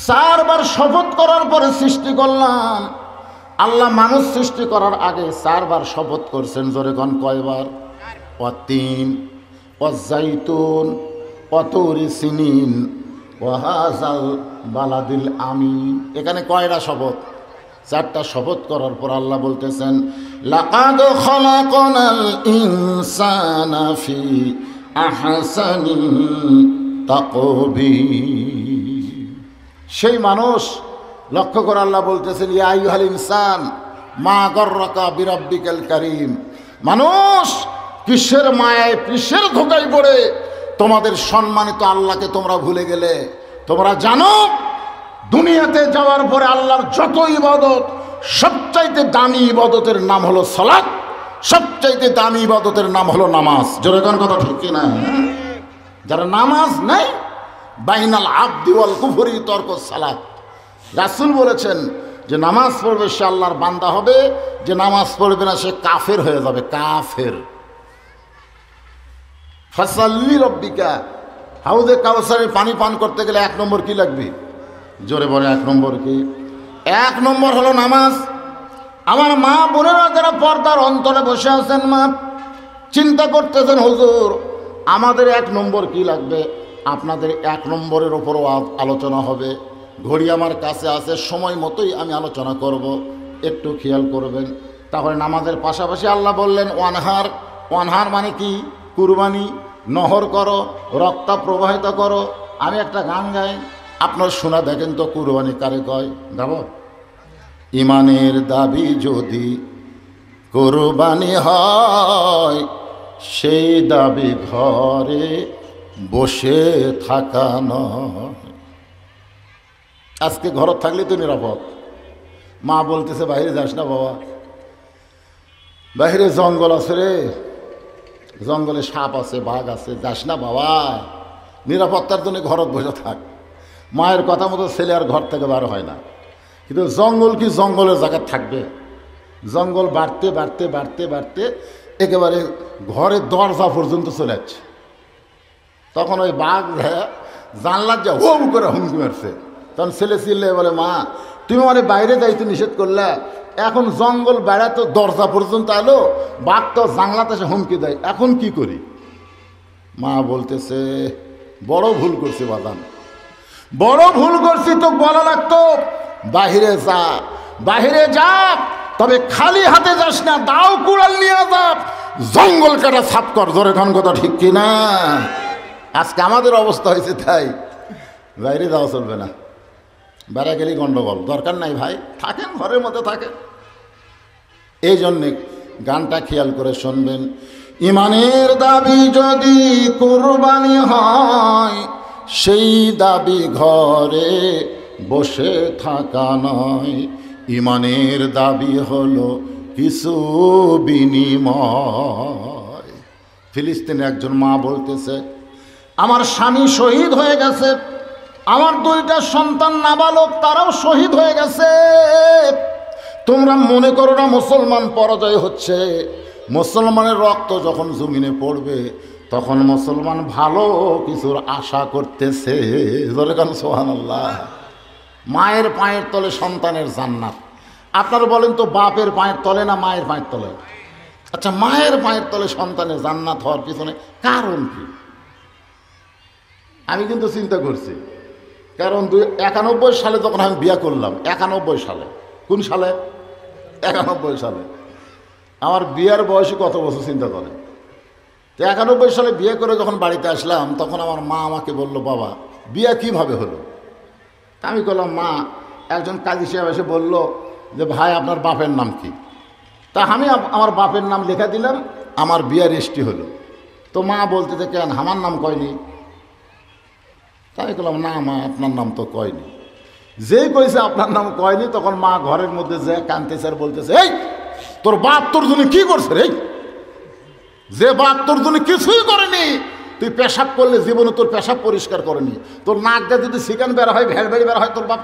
4 বার শপথ করার পরে সৃষ্টি করলাম। আল্লাহ মানুষ সৃষ্টি করার আগে 4 বার শপথ করছেন। জোরে কোন কয়বার? ওয়াতিন ওয়াজাইতুন ওয়াতুরি সিনিন ওয়াহাজাল বালাদিল আমিন। এখানে কয়টা শপথ? 4টা শপথ করার পর আল্লাহ বলতেছেন, লাকাদ খালাকনাল ইনসানা ফি আহসানি তাকবীর। সেই মানুষ লক্ষ্য করে আল্লাহ বলতেছেন, ইয়া আইয়ুহাল ইনসান মা গররাকা বিরব্বিকাল কারীম। মানুষ কিসের মায়ায়, কিসের ধোকায় পড়ে তোমাদের সম্মানিত আল্লাহকে তোমরা ভুলে গেলে? তোমরা জানো দুনিয়াতে যাওয়ার পরে আল্লাহর যত ইবাদত, সবচাইতে দামি ইবাদতের নাম হলো সালাত, সবচাইতে দামি ইবাদতের নাম হলো নামাজ। জোরে কোন কথা ঠিক কিনা? যারা নামাজ নাই, বাইনাল আবদি ওয়াল কুফরি তরকুস সালাত। রাসূল বলেছেন যে নামাজ পড়বে সে আল্লাহর বান্দা হবে, যে নামাজ পড়বে না সে কাফের হয়ে যাবে, কাফের। ফাসাল্লি রব্বিকা, হাউজে কাউসারের পানি পান করতে গেলে 1 নম্বর কি লাগবে? জোরে বলে 1 নম্বর কি? 1 নম্বর হলো নামাজ। আমার মা বোনেরা যারা পর্দার অন্তরে বসে আছেন, মা চিন্তা করতেছেন, হুজুর আমাদের 1 নম্বর কি লাগবে? আপনাদের 1 নম্বরের ওপরও আলোচনা হবে। ঘড়ি আমার কাছে আছে, সময় মতোই আমি আলোচনা করব, একটু খেয়াল করবেন। তাহলে নামাজের পাশাপাশি আল্লাহ বললেন ওয়ানহার। ওয়ানহার মানে কি? কুরবানি। নহর করো, রক্ত প্রবাহিত করো। আমি একটা গান গাই, আপনার শোনা দেখেন তো, কুরবানি কারে কয়? গাব? ইমানের দাবি যদি কুরবানি হয়, সেই দাবি ঘরে বসে থাকা নয়। আজকে ঘর থাকলে তো নিরাপদ। মা বলতেছে বাইরে যাস না বাবা, বাইরে জঙ্গল আছে রে, জঙ্গলে সাপ আছে, বাঘ আছে, যাস না বাবা, নিরাপত্তার জন্য ঘরত বসে থাক। মায়ের কথা মতো ছেলে আর ঘর থেকে বার হয় না। কিন্তু জঙ্গল কি জঙ্গলের জায়গা থাকবে? জঙ্গল বাড়তে বাড়তে বাড়তে বাড়তে একেবারে ঘরের দরজা পর্যন্ত চলে যাচ্ছে। তখন ওই বাঘ জানলার যা হোম করে হুমকি মারছে। তখন ছেলে চিল্লে বলে, মা তুমি মানে বাইরে যাইতে নিষেধ করলে, এখন জঙ্গল বেড়াতো দরজা পর্যন্ত এলো, বাঘ তো জানলাতে এসে হুমকি দেয়, এখন কি করি? মা বলতেছে বড় ভুল করছি বাদাম, বড় ভুল করছি। তো বলা লাগতো বাহিরে যা, বাহিরে যা, তবে খালি হাতে যাস না, দাও কুড়াল নিয়ে যা, জঙ্গল কাটা সাফ কর। জোরে খান কথা ঠিক কিনা? আজকে আমাদের অবস্থা হয়েছে তাই। বাইরে যাওয়া চলবে না, বেড়া গেলেই গন্ডগোল, দরকার নাই ভাই, থাকেন ঘরের মধ্যে থাকেন। এই জন্যে গানটা খেয়াল করে শুনবেন। ইমানের দাবি যদি কুরবানি হয়, সেই দাবি ঘরে বসে থাকা নয়। ইমানের দাবি হলো কিছু বিনিময়। ফিলিস্তিনে একজন মা বলতেছে, আমার স্বামী শহীদ হয়ে গেছে, আমার 2টা সন্তান নাবালক, তারাও শহীদ হয়ে গেছে। তোমরা মনে করো না মুসলমান পরাজয় হচ্ছে? মুসলমানের রক্ত যখন জমিনে পড়বে তখন মুসলমান ভালো কিছুর আশা করতেছে। সুবহানাল্লাহ। মায়ের পায়ের তলে সন্তানের জান্নাত। আপনারা বলেন তো, বাপের পায়ের তলে না মায়ের পায়ের তলে? আচ্ছা, মায়ের পায়ের তলে সন্তানের জান্নাত হওয়ার পিছনে কারণ কি? আমি কিন্তু চিন্তা করছি, কারণ 91 সালে যখন আমি বিয়ে করলাম, 91 সালে, কোন সালে? 91 সালে। আমার বিয়ের বয়সে কত বছর চিন্তা করেন। তো 91 সালে বিয়ে করে যখন বাড়িতে আসলাম, তখন আমার মা আমাকে বলল, বাবা বিয়ে কিভাবে হলো? আমি বললাম, মা একজন কাজী সাহেব এসে বলল যে ভাই আপনার বাপের নাম কি? তা আমি আমার বাপের নাম লেখা দিলাম, আমার বিয়ে রেজিস্ট্রি হলো। তো মা বলতে কেন আমার নাম কয়নি? তাই বললাম, না মা আপনার নাম তো কয়নি। যেই কইছে আপনার নাম কয়নি, তখন মা ঘরের মধ্যে যে কাঁদতেছে আর বলতেছে, এই তোর বাপ তোর জন্য কি করছে রে? যে বাপ তোর জন্য কিছুই করেনি, তুই পেশাব করলে জীবনে তোর পেশাব পরিষ্কার করেনি, তোর নাক দিয়ে যদি চিকেন বের হয়, ভেড় বের হয়, তোর বাপ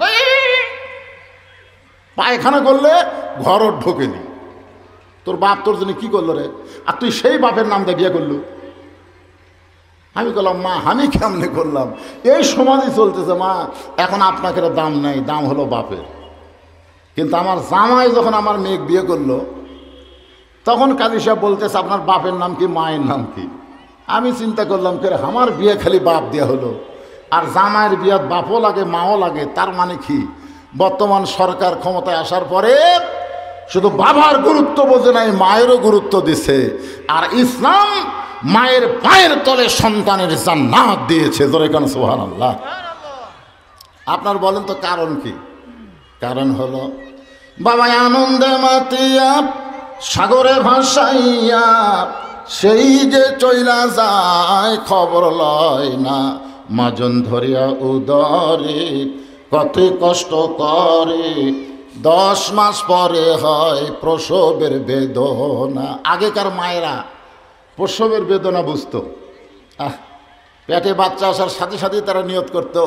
পায়খানা করলে ঘরও ঢোকেনি, তোর বাপ তোর জন্য কি করলো রে? আর তুই সেই বাপের নাম দিয়ে বিয়ে করলু। আমি বললাম, মা আমি কেমনে করলাম? এই সমাজই চলতেছে মা, এখন আপনাকে দাম নাই, দাম হলো বাপের। কিন্তু আমার জামাই যখন আমার মেয়ে বিয়ে করলো, তখন কাজী সাহেব বলতেছে, আপনার বাপের নাম কি, মায়ের নাম কি? আমি চিন্তা করলাম, কে আমার বিয়ে খালি বাপ দেওয়া হলো, আর জামাইয়ের বিয়াত বাপও লাগে মাও লাগে, তার মানে কি? বর্তমান সরকার ক্ষমতায় আসার পরে শুধু বাবার গুরুত্ব বোঝে নাই, মায়েরও গুরুত্ব দিছে। আর ইসলাম মায়ের পায়ের তলে সন্তানের জান্নাত দিয়েছে। জোরে কান সুবহানাল্লাহ। আপনার বলেন তো কারণ কি? কারণ হলো বাবা আনন্দে মাতিয়া সাগরে ভাসাইয়া সেই যে চইলা যায়, খবর লয় না মাজন ধরিয়া উদরে, কত কষ্ট করে 10 মাস পরে হয় প্রসবের বেদনা। আগেকার মায়েরা প্রসবের বেদনা বুঝতো। পেটে বাচ্চা আসার সাথে সাথেই তারা নিয়ত করতো,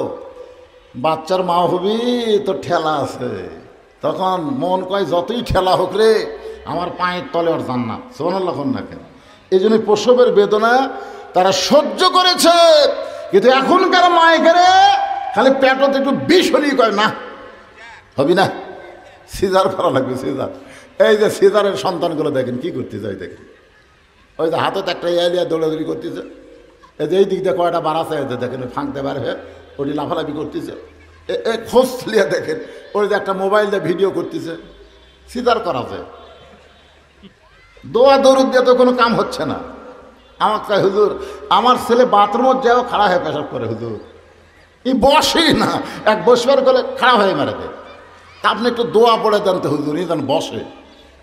বাচ্চার মা হবি তো ঠেলা আছে। তখন মন কয়, যতই ঠেলা হোক রে, আমার পায়ের তলে ওর জান্নাত। সুবহানাল্লাহ না কেন? এই জন্য প্রসবের বেদনা তারা সহ্য করেছে। কিন্তু এখনকার মায়ের খালি পেটতে একটু বিষ হলেই কয়, না হবি না, সিজার করা লাগবে, সিজার। এই যে সিজারের সন্তানগুলো দেখেন কি করতে যায়, দেখেন ওই যে হাতত একটা ইয়ালিয়া দৌড়াদৌড়ি করতেছে, এই যে এই দিক দিয়ে কয়টা বাড়াছে, দেখেন ওই ফাঁকতে বার হয়ে ওটি লাফালাফি করতেছে। খোঁজ লিয়া দেখেন ওই যে একটা মোবাইল দিয়ে ভিডিও করতেছে, সিজার করা যায়। দোয়া দৌড় দিয়ে তো কোনো কাম হচ্ছে না। আমার কয়, হুজুর আমার ছেলে বাথরুমত যাও খাড়া হয়ে পেশাব করে, হুজুর ই বসেই না, এক বসবার করে খাড়া হয়ে মেরে দেয়। তা আপনি একটু দোয়া পড়ে দেন তো হুজুর, ই যেন বসে।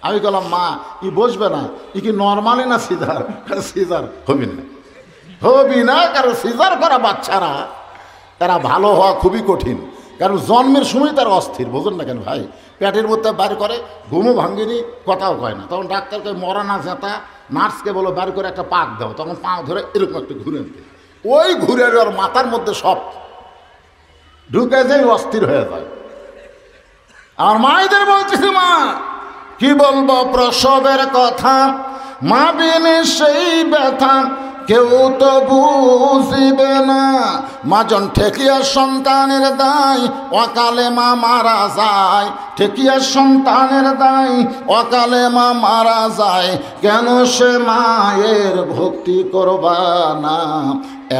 আমি বললাম, মা ই বসবে না, ই কি নর্মালি না সিজার? সিজার হবি না, হবি না, কারণ সিজার করা বাচ্চারা তারা ভালো হওয়া খুবই কঠিন। কারণ জন্মের সময় তারা অস্থির, বোঝেন না কেন ভাই? পেটের মধ্যে বার করে, ঘুমও ভাঙ্গিনি, কথাও কয় না। তখন ডাক্তারকে মরা না জেতা, নার্সকে বলো বার করে একটা পাক দাও, তখন পা ধরে এরকম একটা ঘুরে আনতে, ওই ঘুরে ওর মাথার মধ্যে সব ঢুকে যায়, অস্থির হয়ে যায়। আর মায়েদের বলতেছি, মা কি বলবো প্রসবের কথা, মা বিনে সেই ব্যথা কেউ তো বুঝিবে না। মাজন ঠেকিয়া সন্তানের দায়, অকালে মা মারা যায়। ঠেকিয়া সন্তানের দায়, অকালে মা মারা যায়। কেন সে মায়ের ভক্তি করবা না?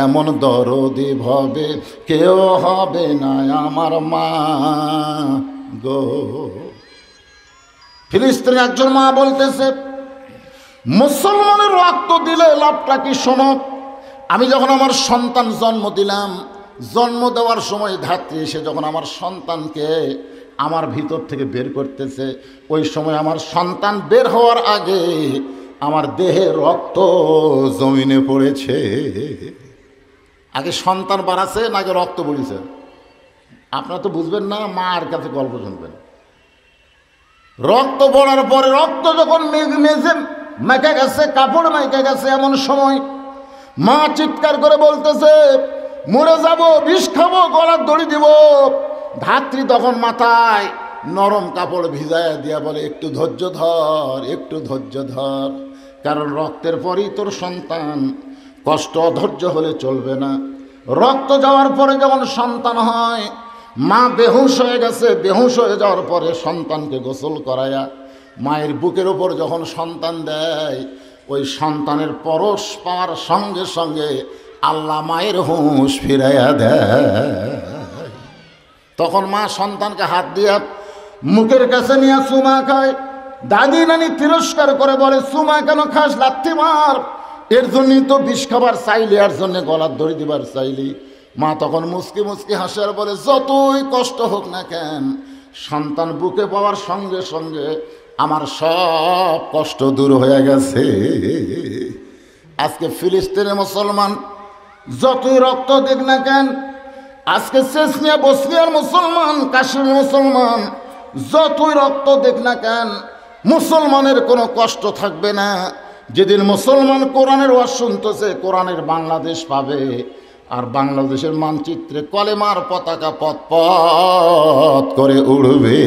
এমন দরদি ভবে কেউ হবে না আমার মা গো। ফিলিস্তিনের একজন মা বলতেছে, মুসলমানের রক্ত দিলে লাভটা কি? শোনো, আমি যখন আমার সন্তান জন্ম দিলাম, জন্ম দেওয়ার সময় ধাত্রী এসে যখন আমার সন্তানকে আমার ভিতর থেকে বের করতেছে, ওই সময় আমার সন্তান বের হওয়ার আগে আমার দেহে রক্ত জমিনে পড়েছে। আগে সন্তান বাড়াছে নাকি রক্ত পড়েছে? আপনারা তো বুঝবেন না, মার কাছে গল্প শুনবেন। রক্ত পড়ার পরে, রক্ত যখন মেজে মেখে গেছে, কাপড় মেখে গেছে, এমন সময় মা চিৎকার করে বলতেছে, মরে যাব, বিষ খাবো, গলার দড়ি দিব। ধাত্রী তখন মাথায় নরম কাপড় ভিজায় দিয়া বলে, একটু ধৈর্য ধর, একটু ধৈর্য ধর, কারণ রক্তের পরেই তোর সন্তান, কষ্ট অধৈর্য হলে চলবে না। রক্ত যাওয়ার পরে যখন সন্তান হয়, মা বেহুশ হয়ে গেছে, বেহুশ হয়ে যাওয়ার পরে সন্তানকে গোসল করায়া মায়ের বুকের ওপর যখন সন্তান দেয়, ওই সন্তানের পরশ পাওয়ার সঙ্গে সঙ্গে আল্লাহ মায়ের হুঁশ ফিরাইয়া দেয়। তখন মা সন্তানকে হাত দিয়া মুখের কাছে নিয়ে চুমা খায়। দাদি নানি তিরস্কার করে বলে, চুমা কেন খাস, লাথি মার। এর জন্যই তো বিষ খাবার চাইলি, এর জন্য গলার দড়ি দিবার চাইলি। মা তখন মুচকি মুচকি হাসে আর বলে, যতই কষ্ট হোক না কেন, সন্তান বুকে পাওয়ার সঙ্গে সঙ্গে আমার সব কষ্ট দূর হয়ে গেছে। আজকে ফিলিস্তিনের মুসলমান যতই রক্ত দিক না কেন, আজকে চেচনিয়া বসনিয়ার মুসলমান, কাশ্মীর মুসলমান, যতই রক্ত দেখ না কেন মুসলমানের কোনো কষ্ট থাকবে না। যেদিন মুসলমান কোরআনের ওয়াজ শুনতেছে, কোরআনের বাংলাদেশ পাবে, আর বাংলাদেশের মানচিত্রে কলেমার পতাকা পথ পথ করে উড়বে।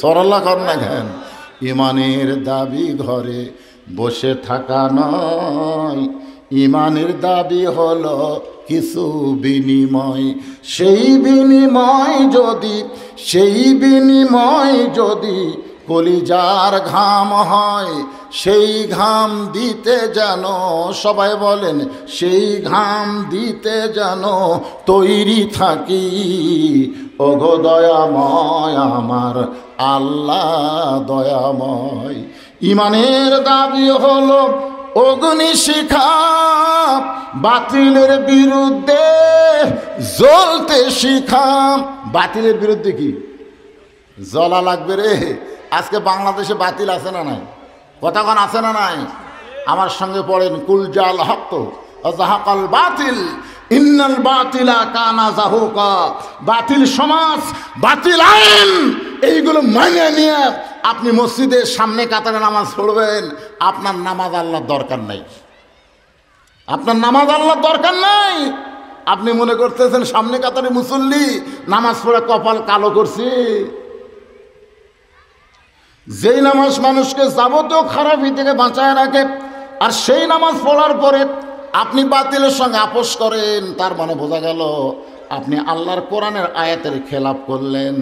সরলা কর না কেন? ইমানের দাবি ঘরে বসে থাকা নয়, ইমানের দাবি হলো কিছু বিনিময়। সেই বিনিময় যদি কলিজার ঘাম হয়, সেই ঘাম দিতে যেন, সবাই বলেন, সেই ঘাম দিতে যেন তৈরি থাকি। ওগো দয়াময় আমার আল্লাহ দয়াময়। ইমানের দাবি হলো অগ্নিশিখা, বাতিলের বিরুদ্ধে জ্বলতে শিখা। বাতিলের বিরুদ্ধে কি জ্বলা লাগবে রে? আজকে বাংলাদেশে বাতিল আছে না নাই? কথাক্ষণ আছে না নাই? আমার সঙ্গে পড়েন, কুল জাল হক জাহাকাল বাতিল ইন্নাল বাতিলা কানা জাহুকা। বাতিল সমাজ, বাতিল আইন, এইগুলো মানে নিয়ে আপনি মসজিদের সামনে কাতারে নামাজ পড়বেন, আপনার নামাজ আল্লাহর দরকার নাই। আপনার নামাজ আল্লাহর দরকার নাই। আপনি মনে করতেছেন সামনে কাতারে মুসল্লি, নামাজ পড়ে কপাল কালো করছি। যেই নামাজ মানুষকে যাবতীয় খারাপি থেকে বাঁচায় রাখে, আর সেই নামাজ পড়ার পরে আপনি বাতিলের সঙ্গে আপোষ করেন, তার মানে বোঝা গেল আপনি আল্লাহর কোরআনের আয়াতের খেলাপ করলেন।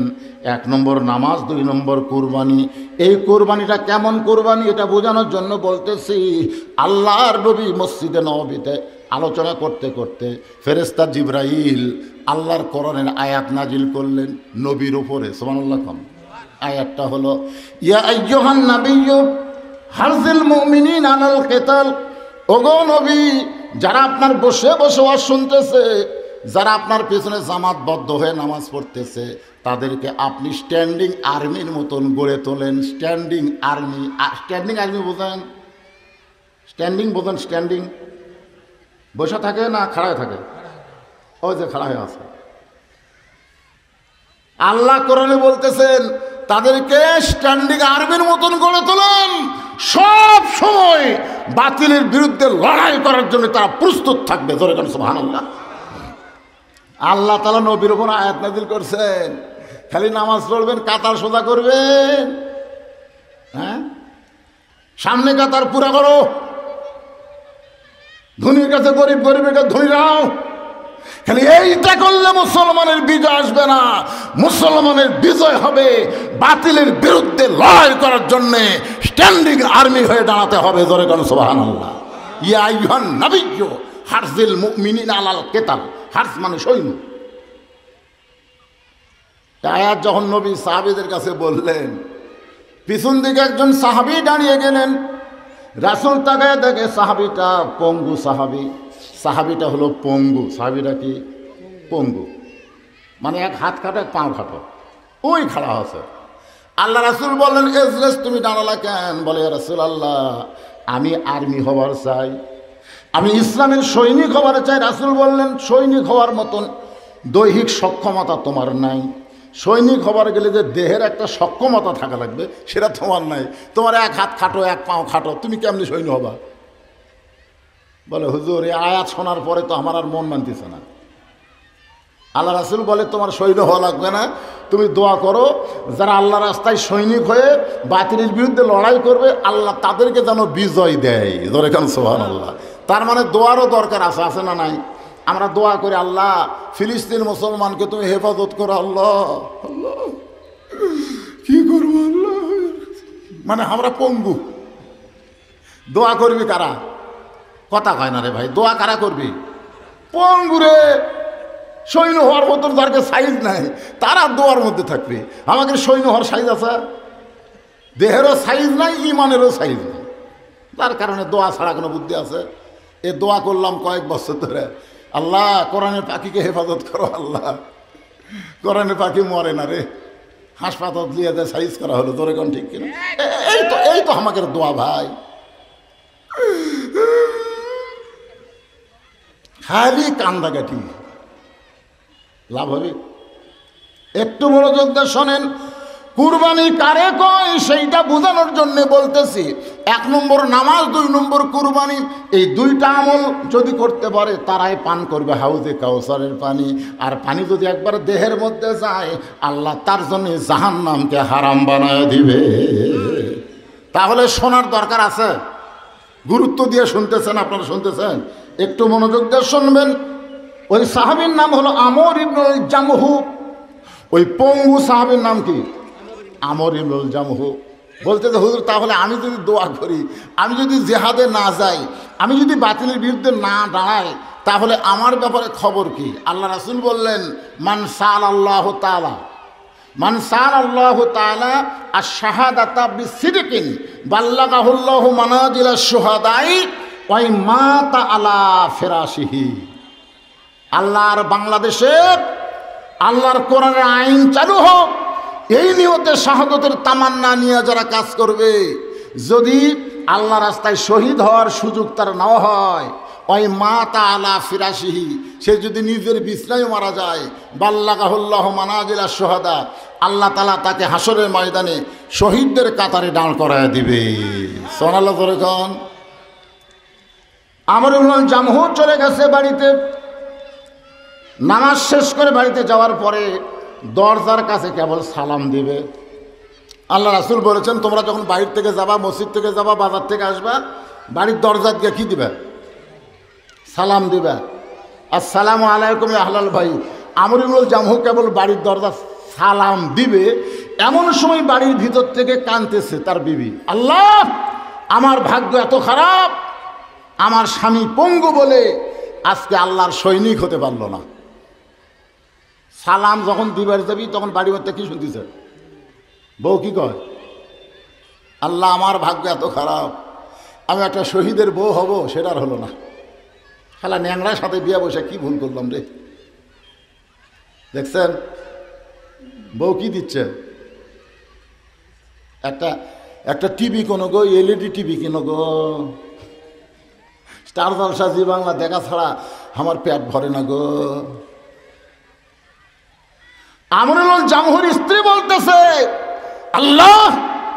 1 নম্বর নামাজ, 2 নম্বর কুরবানি। এই কুরবানিটা কেমন কুরবানি এটা বোঝানোর জন্য বলতেছি। আল্লাহর নবী মসজিদে নববীতে আলোচনা করতে করতে ফেরেশতা জিবরাইল আল্লাহর কোরআনের আয়াত নাজিল করলেন নবীর উপরে। সুবহানাল্লাহ। আয়াতটা হলো, ইয়া আইয়ুহান নাবিয়্যু হারজিল মুমিনিনা আলাল কিতাল। ওগো নবী, যারা আপনার বসে বসে ওয়াজ শুনতেছে, যারা আপনার পেছনে জামাতবদ্ধ হয়ে নামাজ পড়তেছে, তাদেরকে আপনি স্ট্যান্ডিং আর্মির মতন গড়ে তোলেন। স্ট্যান্ডিং আর্মি, স্ট্যান্ডিং আর্মি বোঝেন? স্ট্যান্ডিং বোঝেন? স্ট্যান্ডিং বসে থাকে না খাড়ায় থাকে? ওই যে খাড়া হয়ে আছে। আল্লাহ কোরআনে বলতেছেন তাদেরকে স্ট্যান্ডিং আর্মির মতন গড়ে তোলেন। সব সময় বাতিলের বিরুদ্ধে লড়াই করার জন্য তারা প্রস্তুত থাকবে। জোরে বলেন সুবহানাল্লাহ। আল্লাহ তাআলা নবীর উপর আয়াত নাযিল করছেন, খালি নামাজ পড়বেন, কাতার সোজা করবেন, হ্যাঁ, সামনে কাতার পুরা করো, ধনীর কাছে গরিব, গরিবের কাছে ধনী নাও। খালি এইটা করলে মুসলমানের বিজয় আসবে না। মুসলমানের বিজয় হবে বাতিলের বিরুদ্ধে লড়াই করার জন্য স্ট্যান্ডিং আর্মি হয়ে দাঁড়াতে হবে। জোরে বলেন সুবহানাল্লাহ। ইয়া আইয়ুহান নাবিয়্যু হারজিল মুমিনিনা আলাল কিতাল। হার্স মানে সৈন্য। আয়াত যখন নবী সাহাবীদের কাছে বললেন, পিছন দিকে একজন সাহাবী দাঁড়িয়ে গেলেন। রাসূল তাকায় দেখে সাহাবীটা পঙ্গু সাহাবী। সাহাবীটা হলো পঙ্গু। সাহাবীটা কি পঙ্গু? মানে এক হাত খাটো, এক পাও খাটো, ওই খাড়া আছে। আল্লাহ রাসূল বললেন, এজলেস, তুমি দাঁড়ালা কেন? বলে, ইয়া রাসূলুল্লাহ, আমি আর্মি হবার চাই, আমি ইসলামের সৈনিক হবার চাই। রাসূল বললেন, সৈনিক হওয়ার মতন দৈহিক সক্ষমতা তোমার নাই। সৈনিক হবার গেলে যে দেহের একটা সক্ষমতা থাকা লাগবে, সেটা তোমার নাই। তোমার এক হাত খাটো, এক পাও খাটো, তুমি কেমনি সৈন্য হবা? বলে, হুজুর, এই আয়াত শোনার পরে তো আমার আর মন মানতেছে না। আল্লাহ রাসূল বলে, তোমার সৈন্য হওয়া লাগবে না, তুমি দোয়া করো, যারা আল্লাহ রাস্তায় সৈনিক হয়ে বাতিলের বিরুদ্ধে লড়াই করবে, আল্লাহ তাদেরকে যেন বিজয় দেয়। জোরে বলেন সুবহানাল্লাহ। তার মানে দোয়ারও দরকার আছে, আছে না নাই? আমরা দোয়া করি, আল্লাহ ফিলিস্তিন মুসলমানকে তুমি হেফাজত করো। আল্লাহ, আল্লাহ কি করবো আল্লাহ? মানে আমরা পঙ্গু। দোয়া করবি কারা? কথা কয় না রে ভাই। দোয়া কারা করবি? পঙ্গুরে। সৈন্য হওয়ার মতন যার সাইজ নাই, তারা দোয়ার মধ্যে থাকবে। আমাকে সৈন্য হওয়ার সাইজ আছে? দেহেরও সাইজ নাই, ইমানেরও সাইজ নাই। তার কারণে দোয়া ছাড়া কোনো বুদ্ধি আছে? এ দোয়া করলাম কয়েক বছর ধরে, আল্লাহ কোরআনের পাখিকে হেফাজত করো। আল্লাহ, কোরআনের পাখি মরে না রে, হাসপাতাল দিয়ে যায় সাইজ করা হলো। তোরে কোন ঠিক কিনা? এই তো আমাকে দোয়া ভাই। খালি কান্দাকাটি। লাভ হবে? একটু মনোযোগ দিয়ে শোনেন। কুরবানি কারে কয় সেইটা বোঝানোর জন্য বলতেছি। 1 নম্বর নামাজ, 2 নম্বর কুরবানি। এই দুইটা আমল যদি করতে পারে তারাই পান করবে হাউজে কাউসারের পানি। আর পানি যদি একবার দেহের মধ্যে যায়, আল্লাহ তার জন্য জাহান্নামকে হারাম বানায় দিবে। তাহলে শোনার দরকার আছে। গুরুত্ব দিয়ে শুনতেছেন, আপনারা শুনতেছেন, একটু মনোযোগ দিয়ে শুনবেন। ওই সাহাবীর নাম হলো আমর ইবনুল জামহু। ওই পঙ্গু সাহাবীর নাম কি? আমর ইবনুল জামহু। বলতে যে হুজুর, তাহলে আমি যদি দোয়া করি, আমি যদি জিহাদে না যাই, আমি যদি বাতিলের বিরুদ্ধে না দাঁড়াই, তাহলে আমার ব্যাপারে খবর কি? আল্লাহ রাসূল বললেন, মান সাআলাল্লাহু তাআলা মান সাআলাল্লাহু তাআলা আশ-শাহাদাতা বিসিদকিন বাল্লাগাহুল্লাহু মানাজিলাশ শুহাদাই ওয়া মাতা আলা ফিরাশিহি। আল্লাহর বাংলাদেশে আল্লাহর কোরআনের আইন চালু হোক, এই নিয়তে শাহাদতের তামান্না নিয়ে যারা কাজ করবে, যদি আল্লাহ রাস্তায় শহীদ হওয়ার সুযোগ তার নেওয়া হয়, ওই মাতা আলা ফিরাশিহি, সে যদি নিজের বিছনায় মারা যায়, বাল্লাগাহুল্লাহু মানাজিলাশ শুহাদা, আল্লাহ তাআলা তাকে হাসরের ময়দানে শহীদদের কাতারে দাঁড় করায় দিবে। সুবহানাল্লাহ বলে কোন। আমর ইবনুল জামহু চলে গেছে বাড়িতে। নামাজ শেষ করে বাড়িতে যাওয়ার পরে দরজার কাছে কেবল সালাম দিবে। আল্লাহ রাসূল বলেছেন, তোমরা যখন বাড়ির থেকে যাবা, মসজিদ থেকে যাবা, বাজার থেকে আসবা, বাড়ির দরজা দিয়ে কি দিবে? সালাম দিবে। আসসালামু আলাইকুম ইয়া আহলাল ভাই। আমর ইবনুল জামহু কেবল বাড়ির দরজা সালাম দিবে, এমন সময় বাড়ির ভিতর থেকে কাঁদতেছে তার বিবি। আল্লাহ, আমার ভাগ্য এত খারাপ, আমার স্বামী পঙ্গু বলে আজকে আল্লাহর সৈনিক হতে পারলো না। সালাম যখন দিবার যাবি তখন বাড়ি মধ্যে কি শুনতেছে? বউ কি কয়? আল্লাহ, আমার ভাগ্য এত খারাপ, আমি একটা শহীদের বউ হব, সেটা আর হলো না। শালা ন্যাংরার সাথে বিয়া বসে কি ভুল করলাম রে। দেখছেন বউ কি দিচ্ছে? একটা টিভি কোনো গো, এলইডি টিভি কিনো গো। স্টার জলসা জি বাংলা দেখা ছাড়া আমার পেট ভরে না গো। আমর ইবনুল জামহুর স্ত্রী বলতেছে, আল্লাহ,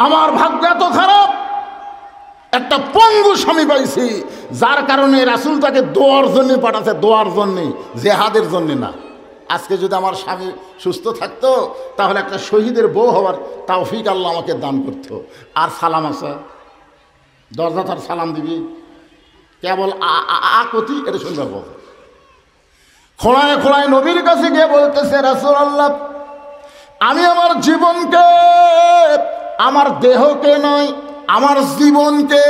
আমার ভাগ্য এত খারাপ, একটা পঙ্গু স্বামী পাইছি, যার কারণে রাসূল তাকে দোয়ার জন্য পাঠাচ্ছে, দোয়ার জন্য, জিহাদের জন্য না। আজকে যদি আমার স্বামী সুস্থ থাকতো, তাহলে একটা শহীদের বউ হওয়ার তৌফিক আল্লাহ আমাকে দান করতো। আর সালাম আছে, দরজা তার সালাম দিবি, কেবল আকতি, এটা সুন্দর বলতে। খোঁড়ায় খোঁড়ায় নবীর কাছে গিয়ে বলতেছে, রাসূলুল্লাহ, আমি আমার জীবনকে, আমার দেহকে নয়, আমার জীবনকে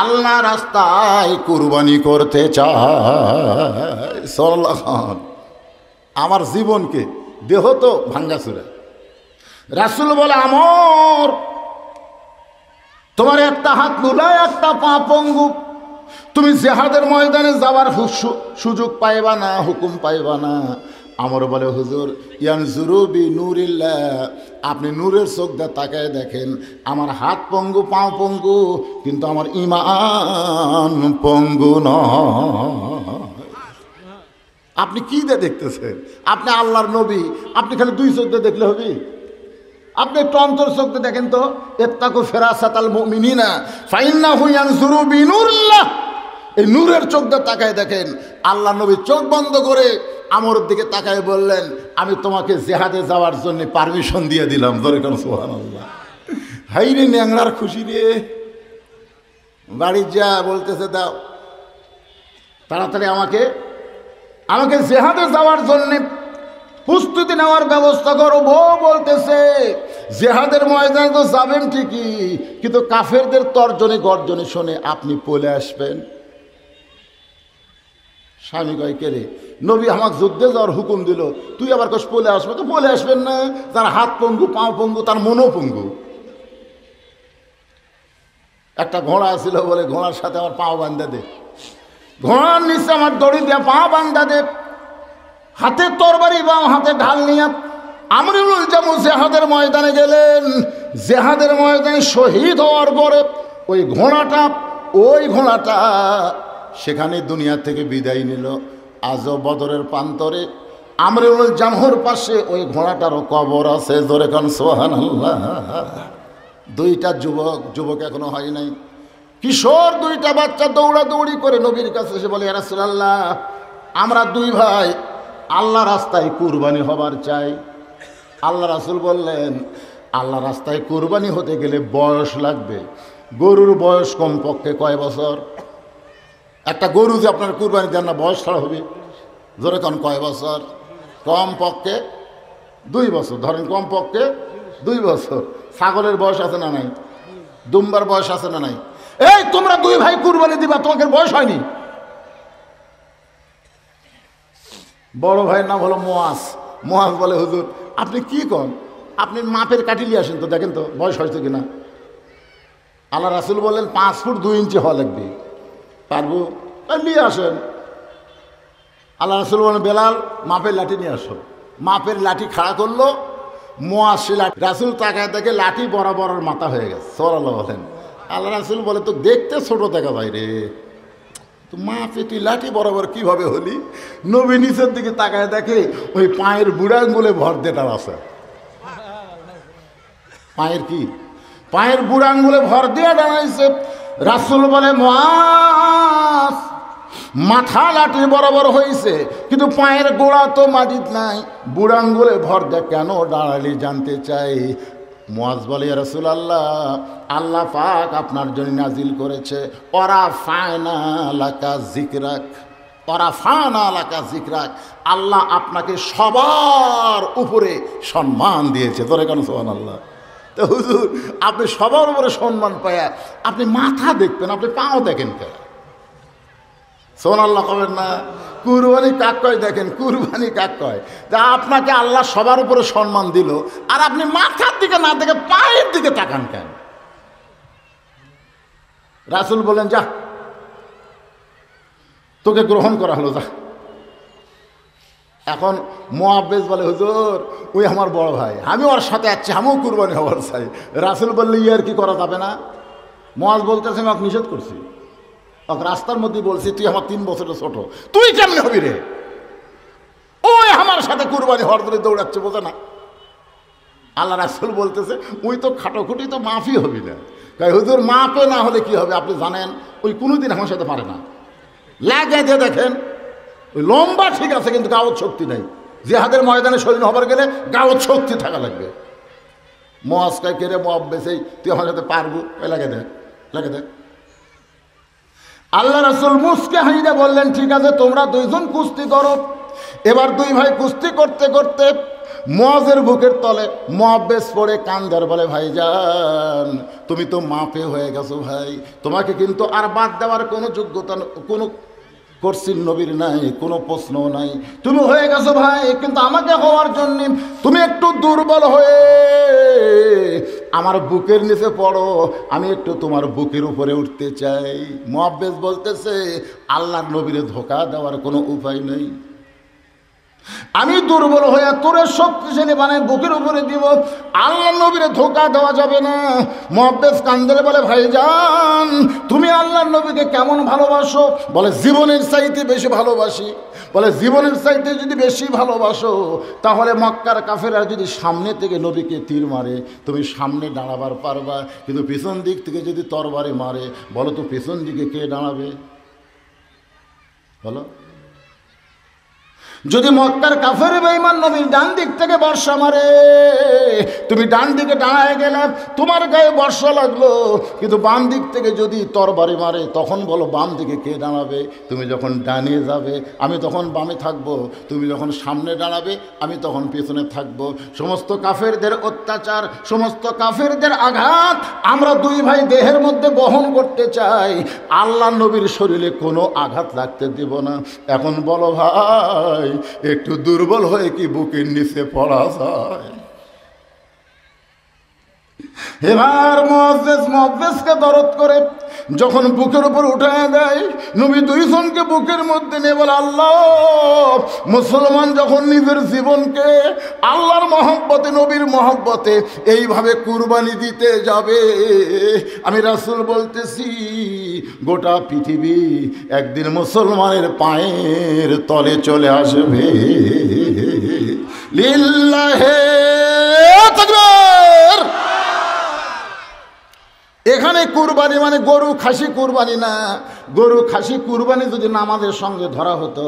আল্লাহ রাস্তায় কুরবানি করতে চাই। সাল্লাল্লাহু আলাইহি, আমার জীবনকে, দেহ তো ভাঙ্গাচুরা। রাসূল বলে, আমর, তোমার একটা হাত লুলায়, একটা পা পঙ্গু, তুমি জিহাদের ময়দানে যাওয়ার সুযোগ পাইবা না, হুকুম পাইবা না। আমর বলে, হুজুর, ইয়ানজুরু বি নূরিল্লাহ, আপনি নূরের চোখ দিয়ে তাকায় দেখেন, আমার হাত পঙ্গু, পাও পঙ্গু, কিন্তু আমার ঈমান পঙ্গু নয়। আপনি কি দিয়ে দেখতেছেন? আপনি আল্লাহর নবী, আপনি খালি 2 চোখ দিয়ে দেখলে হবে? আপনি একটু অন্তর চোখ দিয়ে দেখেন তো। ইত্তাকু ফিরাসাতাল মুমিনিনা ফাইন্নাহু ইয়ানজুরু বি নূরিল্লাহ, এই নূরের চোখ দিয়ে তাকায় দেখেন। আল্লাহ নবী চোখ বন্ধ করে আমরের দিকে তাকায় বললেন, আমি তোমাকে জিহাদে যাওয়ার জন্য পারমিশন দিয়ে দিলাম। ধরে কেন? সুবহানাল্লাহ। হাই রে ন্যাংরার খুশি রে। বাড়ি যা বলতেছে, দাও তাড়াতাড়ি আমাকে জিহাদে যাওয়ার জন্য প্রস্তুতি নেওয়ার ব্যবস্থা করো। বউ বলতেছে, জিহাদের ময়দানে তো যাবেন ঠিকই, কিন্তু কাফেরদের তর্জনী গর্জনী শুনে আপনি পলে আসবেন। স্বামী কয়, কে রে? নবী আমাকে যুদ্ধে যাওয়ার হুকুম দিল, তুই আবার কস পলে আসবে? তো পলে আসবেন না, তার হাত পঙ্গু, পাও পঙ্গু, তার মনও পঙ্গু। একটা ঘোড়া ছিল বলে, ঘোড়ার সাথে আমার পাও বান্ধা দে, ঘোড়ার নিচে আমার দড়ি দিয়ে পা বান্ধা দে, হাতে তরবারি বা হাতে ঢাল নিয়ে আমর ইবনুল জামহু জিহাদের ময়দানে গেলেন। জিহাদের ময়দানে শহীদ হওয়ার পরে ওই ঘোড়াটা সেখানে দুনিয়া থেকে বিদায় নিল। আজও বদরের প্রান্তরে আমরুল জামহুর পাশে ওই ঘোড়াটারও কবর আছে। জোরে কান সুবহানাল্লাহ। দুইটা যুবক এখনো হয় নাই, কিশোর দুইটা বাচ্চা দৌড়াদৌড়ি করে নবীর কাছে এসে বলে, ইয়া রাসূলুল্লাহ, আমরা দুই ভাই আল্লাহ রাস্তায় কুরবানি হবার চাই। আল্লাহ রাসূল বললেন, আল্লাহ রাস্তায় কুরবানি হতে গেলে বয়স লাগবে। গরুর বয়স কমপক্ষে কয় বছর? একটা গরু যে আপনার কুরবানি দেন না, বয়স ছাড়া হবে? জোরে কান কয় বছর? কমপক্ষে 2 বছর, ধরেন কমপক্ষে 2 বছর। ছাগলের বয়স আছে না নাই? দুম্বার বয়স আছে না নাই? এই তোমরা দুই ভাই কুরবানি দিবা, তোমাদের বয়স হয়নি? বড় ভাইয়ের নাম হলো মুয়াজ। মুয়াজ বলে, হুজুর আপনি কি কন, আপনি মাপের কাঠি নিয়ে আসেন তো, দেখেন তো বয়স হয়েছে কিনা। আল্লাহ রাসূল বললেন 5 ফুট 2 ইঞ্চি হওয়া লাগবে। পারবো? নিয়ে আসেন। আল্লাহ রাসূল বলেন, বেলাল মাপের লাঠি নিয়ে আসো। মাপের লাঠি খাড়া করলো, মুয়াজ সে লাঠি, রাসূল তাকায় দেখে লাঠি বরাবর মাথা হয়ে গেছে। সাল্লাল্লাহু আলাইহি ওয়াসাল্লাম। আল্লাহ রাসূল বলে, তো দেখতে ছোট দেখা যায় রে, তো মাপে তুই লাঠি বরাবর কিভাবে হলি? নবী নিচের দিকে তাকায় দেখে ওই পায়ের বুড়া আঙ্গুলে ভর দেটার আছে। পায়ের কি? পায়ের বুড়া আঙ্গুলে ভর দিয়ে দাঁড়াইছে। রাসূল বলে, মুয়াজ মাথা লাঠি বরাবর হয়েছে, কিন্তু পায়ের গোড়া তো মাটিত নাই, বুড়া আঙ্গুলে ভর দে কেন দাঁড়ালি জানতে চাই। মুয়াজ বলে, ইয়া রাসূলুল্লাহ, আল্লাহ পাক আপনার জন্য নাজিল করেছে, ওরা ফায়না লাকা যিকরাক, ওরা ফায়না লাকা যিকরাক, আল্লাহ আপনাকে সবার উপরে সম্মান দিয়েছে। তোরে কেন সুবহানাল্লাহ। তো হুজুর আপনি সবার উপরে সম্মান পায়া আপনি মাথা দেখবেন, আপনি পাও দেখেন কেন? সুবহানাল্লাহ কবেন না? কুরবানি কাক কয় দেখেন, কুরবানি কাক কয়? তা আপনাকে আল্লাহ সবার উপরে সম্মান দিল, আর আপনি মাথার দিকে না দেখে পায়ের দিকে তাকান কেন? রাসূল বলেন, যা তোকে গ্রহণ করা হলো, যা। এখন মুআব্বিস বলে, হুজুর ওই আমার বড় ভাই, আমি ওর সাথে যাচ্ছি, আমিও কুরবানি হওয়ার চাই। রাসূল বললে, ইয়ার কি করা যাবে না? মুআজ বলতেছে, আমি ওকে নিষেধ করছি, ওকে রাস্তার মধ্যে বলছি, তুই আমার 3 বছরের ছোট, তুই কেমনে হবি রে? ওই আমার সাথে কুরবানি হওয়ার জন্য দৌড়াচ্ছে, বোঝে না? আল্লাহ রাসূল বলতেছে, ওই তো খাটোখুটি তো মাফই হবি না। তাই হুজুর মাপে না হলে কি হবে? আপনি জানেন ওই কোনোদিন আমার সাথে পারে না। লাগে দিয়ে দেখেন, ওই লম্বা ঠিক আছে, কিন্তু গাওয়াত শক্তি নেই। জিহাদের ময়দানে শহীদ হবার গেলে গাওয়াত শক্তি থাকা লাগবে। মুয়াজ কয়, কে রে মুআব্বিস, তুই আমার সাথে পারবো? লাগে দেখ, লাগে দেখ। আল্লাহ রাসূল মুসকে হাইদা বললেন, ঠিক আছে তোমরা দুইজন কুস্তি করো। এবার দুই ভাই কুস্তি করতে করতে মুয়াজের বুকের তলে মুআব্বিস পড়ে কান্দার বলে, ভাইজান তুমি তো মাপে হয়ে গেছো ভাই, তোমাকে কিন্তু আর বাদ দেওয়ার কোনো যোগ্যতা, কোনো করছেন নবীর নাই, কোনো প্রশ্ন নাই, তুমি হয়ে গেছো ভাই, কিন্তু আমাকে হওয়ার জন্য তুমি একটু দুর্বল হয়ে আমার বুকের নিচে পড়ো, আমি একটু তোমার বুকের উপরে উঠতে চাই। মুআব্বিস বলতেছে, আল্লাহর নবীরে ধোঁকা দেওয়ার কোনো উপায় নেই, আমি দুর্বল হয়ে তোরে শক্তিশালী বানায় বুকের উপরে দিব, আল্লাহ নবীরে ধোঁকা দেওয়া যাবে না। মুআব্বিস কান্দরে বলে, ভাইজান তুমি আল্লাহর নবীকে কেমন ভালোবাসো? বলে, জীবনের চাইতে বেশি ভালোবাসি। বলে, জীবনের চাইতে যদি বেশি ভালোবাসো তাহলে মক্কার কাফেররা যদি সামনে থেকে নবীকে তীর মারে তুমি সামনে দাঁড়াবার পারবা, কিন্তু পিছন দিক থেকে যদি তরবারে মারে, বলো তো পিছন দিকে কে দাঁড়াবে? বলো। যদি মক্কার কাফের বেঈমান নবীর ডান দিক থেকে বর্ষা মারে, তুমি ডান দিকে দাঁড়ায় গেলে তোমার গায়ে বর্ষা লাগলো, কিন্তু বাম দিক থেকে যদি তরবারি মারে তখন বলো বাম দিকে কে দাঁড়াবে? তুমি যখন ডানে যাবে আমি তখন বামে থাকবো, তুমি যখন সামনে দাঁড়াবে আমি তখন পেছনে থাকবো। সমস্ত কাফেরদের অত্যাচার, সমস্ত কাফেরদের আঘাত আমরা দুই ভাই দেহের মধ্যে বহন করতে চাই, আল্লাহ নবীর শরীরে কোনো আঘাত লাগতে দেব না। এখন বলো ভাই, একটু দুর্বল হয়ে কি বুকের নিচে পড়া যায়? এবার মুআব্বিসকে দরদ করে যখন বুকের উপর উঠায় দেয়, নবী দুইজনকে বুকের মধ্যে নিয়ে বলে, আল্লাহ মুসলমান যখন নিজের জীবনকে আল্লাহর মহব্বতে, নবীর মহব্বতে এইভাবে কুরবানি দিতে যাবে, আমি রাসূল বলতেছি গোটা পৃথিবী একদিন মুসলমানের পায়ের তলে চলে আসবে। লিল্লাহে তাকবীর। এখানে কুরবানি মানে গরু খাসি কুরবানি না। গরু খাসি কুরবানি যদি নামাজের সঙ্গে ধরা হতো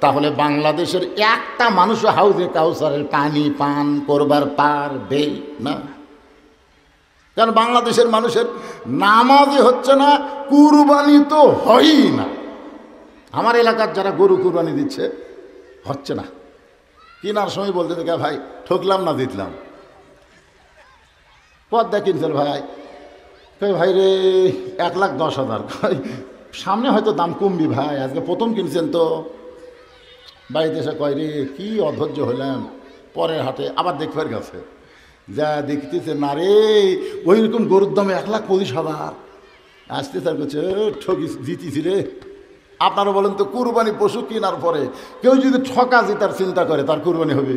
তাহলে বাংলাদেশের একটা মানুষ হাউজে কাউসারের পানি পান করবার পারবে না। কারণ বাংলাদেশের মানুষের নামাজই হচ্ছে না, কুরবানি তো হয়ই না। আমার এলাকার যারা গরু কুরবানি দিচ্ছে হচ্ছে না। কেনার সময় বলতে দেখে ভাই ঠকলাম না জিতলাম, পদ্মা কিনছেন ভাই, কই ভাই রে 1,10,000। সামনে হয়তো দাম কমবি ভাই, আজকে প্রথম কিনছেন তো। বাড়িতে এসে কয় রে কি অধৈর্য হইলাম, পরের হাটে আবার দেখবার গেছে, যা দেখতেছে না রে ওই রকম গরুর দামে 1,25,000 আসতে। তার কাছে ঠকি জিতিছি রে। আপনারা বলেন তো কুরবানি পশু কেনার পরে কেউ যদি ঠকা জিতার চিন্তা করে তার কুরবানি হবে?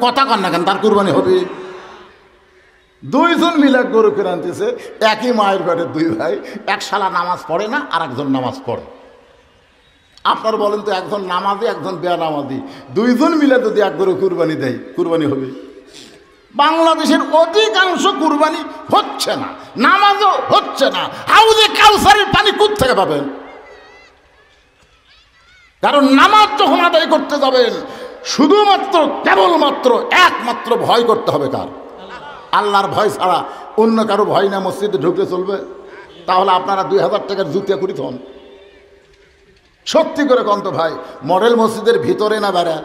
কথা কন না কেন, তার কুরবানি হবে? দুইজন মিলে গরু কিনে আনতেছে, একই মায়ের পেটের দুই ভাই, এক শালা নামাজ পড়ে না আর একজন নামাজ পড়ে। আপনার বলেন তো একজন নামাজি একজন বেনামাজি, দুইজন মিলে যদি এক গরু কুরবানি দেয় কুরবানি হবে? বাংলাদেশের অধিকাংশ কুরবানি হচ্ছে না, নামাজও হচ্ছে না। হাউজে কাউসারের পানি কোথা থেকে পাবেন? কারণ নামাজ যখন আদায় করতে যাবেন শুধুমাত্র কেবলমাত্র একমাত্র ভয় করতে হবে কার? আল্লাহর ভয় ছাড়া অন্য কারো ভয় না মসজিদে ঢুকলে চলবে? তাহলে আপনারা 2,000 টাকার জুতিয়া করি হন। সত্যি করে কন্ত ভাই, মডেল মসজিদের ভিতরে না বেড়া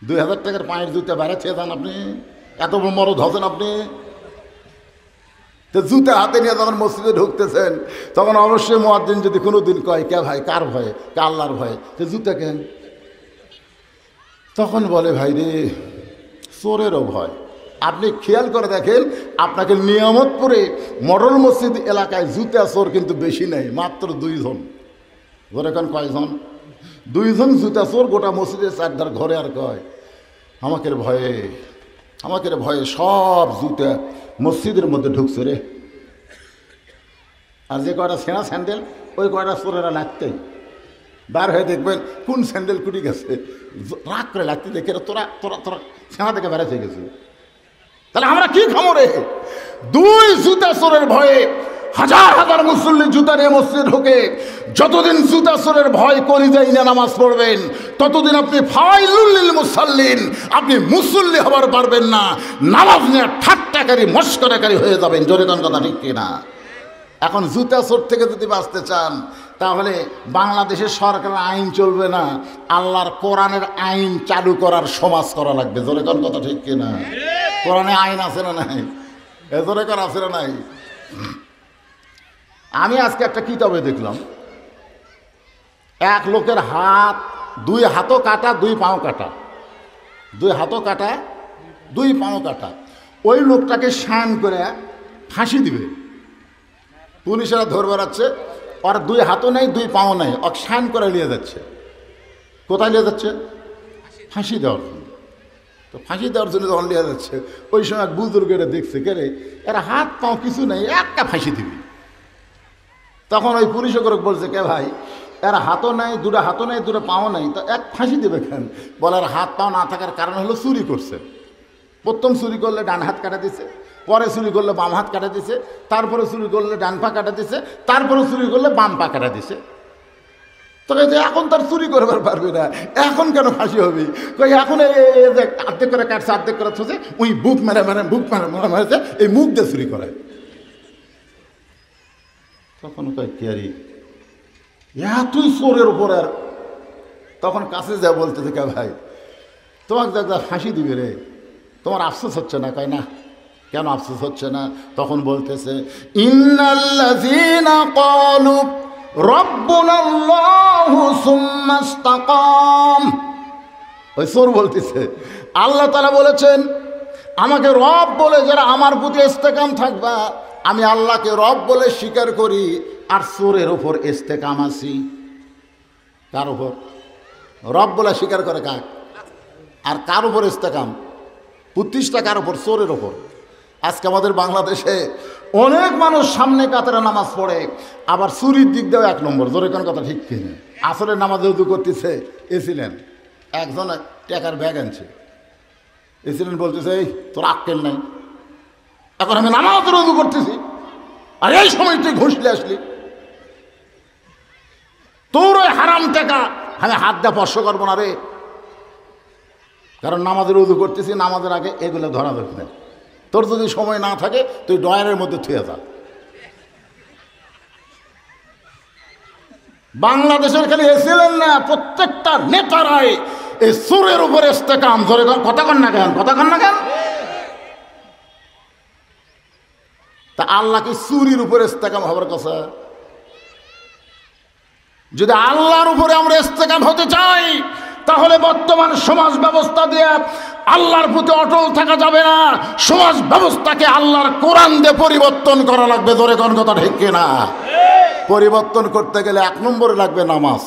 2,000 টাকার পায়ের জুতা বেড়াচ্ছে যান আপনি? এত মরদ হচ্ছেন আপনি? তো জুতা হাতে নিয়ে যখন মসজিদে ঢুকতেছেন তখন অবশ্যই মুয়াজ্জিন যদি কোনো দিন কয় কে ভাই কার ভয়ে? কে আল্লাহর ভয়ে। তো জুতা কেন? তখন বলে ভাই রে চোরেরও ভয়। আপনি খেয়াল করে দেখেন, আপনাকে নিয়ামতপুরে মডেল মসজিদ এলাকায় জুতা চোর কিন্তু বেশি নেই, মাত্র 2 জন। ঘরে এখন কয়জন? 2 জন জুতা চোর গোটা মসজিদের চারধার ঘরে। আর কয় আমাকে ভয়ে সব জুতা মসজিদের মধ্যে ঢুকছে রে। আর যে কয়টা ছেঁড়া স্যান্ডেল ওই কয়টা চোরেরা লাগতেই বার হয়ে দেখবেন কোন স্যান্ডেল কুটি গেছে, রাগ করে লাগতে দেখে তোরা তোরা তোরা ছেঁড়া থেকে বেড়াতে গেছে। তাহলে আমরা কি খামো রে? 2 জুতা চোরের ভয়ে হাজার হাজার মুসল্লি জুতা নিয়ে মসজিদে ঢোকে। যতদিন জুতা চোরের ভয় করে যাই না নামাজ পড়বেন ততদিন আপনি ফাইলুল লিল মুসাল্লিন, আপনি মুসল্লি হবার পারবেন না। নামাজ নিয়ে ঠাট্টাকারী মস্করাকারী হয়ে যাবেন। জোরে কোন কথা ঠিক কিনা? এখন জুতা চোর থেকে যদি বাঁচতে চান তাহলে বাংলাদেশের সরকারের আইন চলবে না, আল্লাহর কোরআনের আইন চালু করার সমাজ করা লাগবে। জোরে কোন কথা ঠিক কিনা? কোরআনে আইন আছে না নাই? জোরে কোন আছে না নাই? আমি আজকে একটা কিতাবে দেখলাম, এক লোকের হাত 2 হাতও কাটা 2 পাও কাটা, 2 হাতও কাটা 2 পাও কাটা। ওই লোকটাকে শান করে ফাঁসি দিবে। পুলিশেরা ধরে বেড়াচ্ছে, ওর 2 হাতও নেই 2 পাও নেই, ও শান করে নিয়ে যাচ্ছে। কোথায় নিয়ে যাচ্ছে? ফাঁসি দেওয়ার জন্য। তো ফাঁসি দেওয়ার জন্য যখন নিয়ে যাচ্ছে ওই সময় এক বুজুর্গেরা দেখছে কে রে এরা হাত পাও কিছু নেই, একটা ফাঁসি দিবি। তখন ওই পুলিশও করে বলছে কে ভাই এরা হাতও নাই 2 হাতও নেই 2 পাও নেই, তো এক ফাঁসি দেবে কেন? বলে আর হাত পাও না থাকার কারণ হলো চুরি করছে। প্রথম চুরি করলে ডান হাত কাটা দিছে, পরে চুরি করলে বাম হাত কাটা দিছে, তারপরে চুরি করলে ডান পা কাটা দিছে, তারপরে চুরি করলে বাম পা কাটা দিছে। তবে এখন তার চুরি করবার পারবে না, এখন কেন ফাঁসি হবে? এখন অর্ধেক করে কাটছে অর্ধেক করে থুছে, ওই বুক মেরে মেরে বুক মেরে মেরেছে, এই মুখ দিয়ে চুরি করে। তখন কয় কেয়ারি এতই চোরের উপর। আর তখন কাছে যা বলতেছে কে ভাই তোমাকে যা ফাঁসি দিবে রে, তোমার আফসোস হচ্ছে না? কয় না। কেন আফসোস হচ্ছে না? তখন বলতেছে ইন্নাল্লাযীনা ক্বালু রাব্বুনাল্লাহু সুম্মা ইসতাকাম। ওই চোর বলতেছে আল্লাহ তাআলা বলেছেন আমাকে রব বলে যারা আমার প্রতি ইস্তেকাম থাকবা, আমি আল্লাহকে রব বলে স্বীকার করি। আর চোরের ওপর ইস্তেকাম আছি। কার ওপর? রব বলে স্বীকার করে কাক? আর কার ওপর ইস্তেকাম? প্রতিষ্ঠা কার ওপর? চোরের ওপর। আজকে আমাদের বাংলাদেশে অনেক মানুষ সামনে কাতারে নামাজ পড়ে, আবার চুরির দিক দিয়েও 1 নম্বর। জোরে কোন কথা ঠিক কিনা? আসরের নামাজ উযু করতেছে এছিলেন, একজন টাকার ব্যাগ আনছে, এসিডেন্ট বলতেছে এই তোর আক্কেল নাই, এখন আমি নামাজের ওযু করতেছি আর এই সময় তুই ঘুষলে আসলি, তোর ওই হারাম টাকা আমি হাত দিয়ে স্পর্শ করবো না রে, কারণ নামাজের ওযু করতেছি, নামাজের আগে এগুলো ধরা ধরবে না। তোর যদি সময় না থাকে তুই ড্রয়ারের মধ্যে থুয়ে যা। বাংলাদেশের খালি এসেছিলেন না, প্রত্যেকটা নেতারাই এই সুরের উপরে ইস্তেকাম, ধরে কথা কন না কেন, কথা কন না কেন? তা আল্লাহ কি চুরির উপরে ইস্তেকাম হবার কথা? যদি আল্লাহর উপরে আমরা ইস্তেকাম হতে চাই তাহলে বর্তমান সমাজ ব্যবস্থা দিয়ে আল্লাহর প্রতি অটল থাকা যাবে না, সমাজ ব্যবস্থাকে আল্লাহর কোরআন দিয়ে পরিবর্তন করা লাগবে। ধরে কোন কথা ঠিক কিনা? পরিবর্তন করতে গেলে 1 নম্বরে লাগবে নামাজ।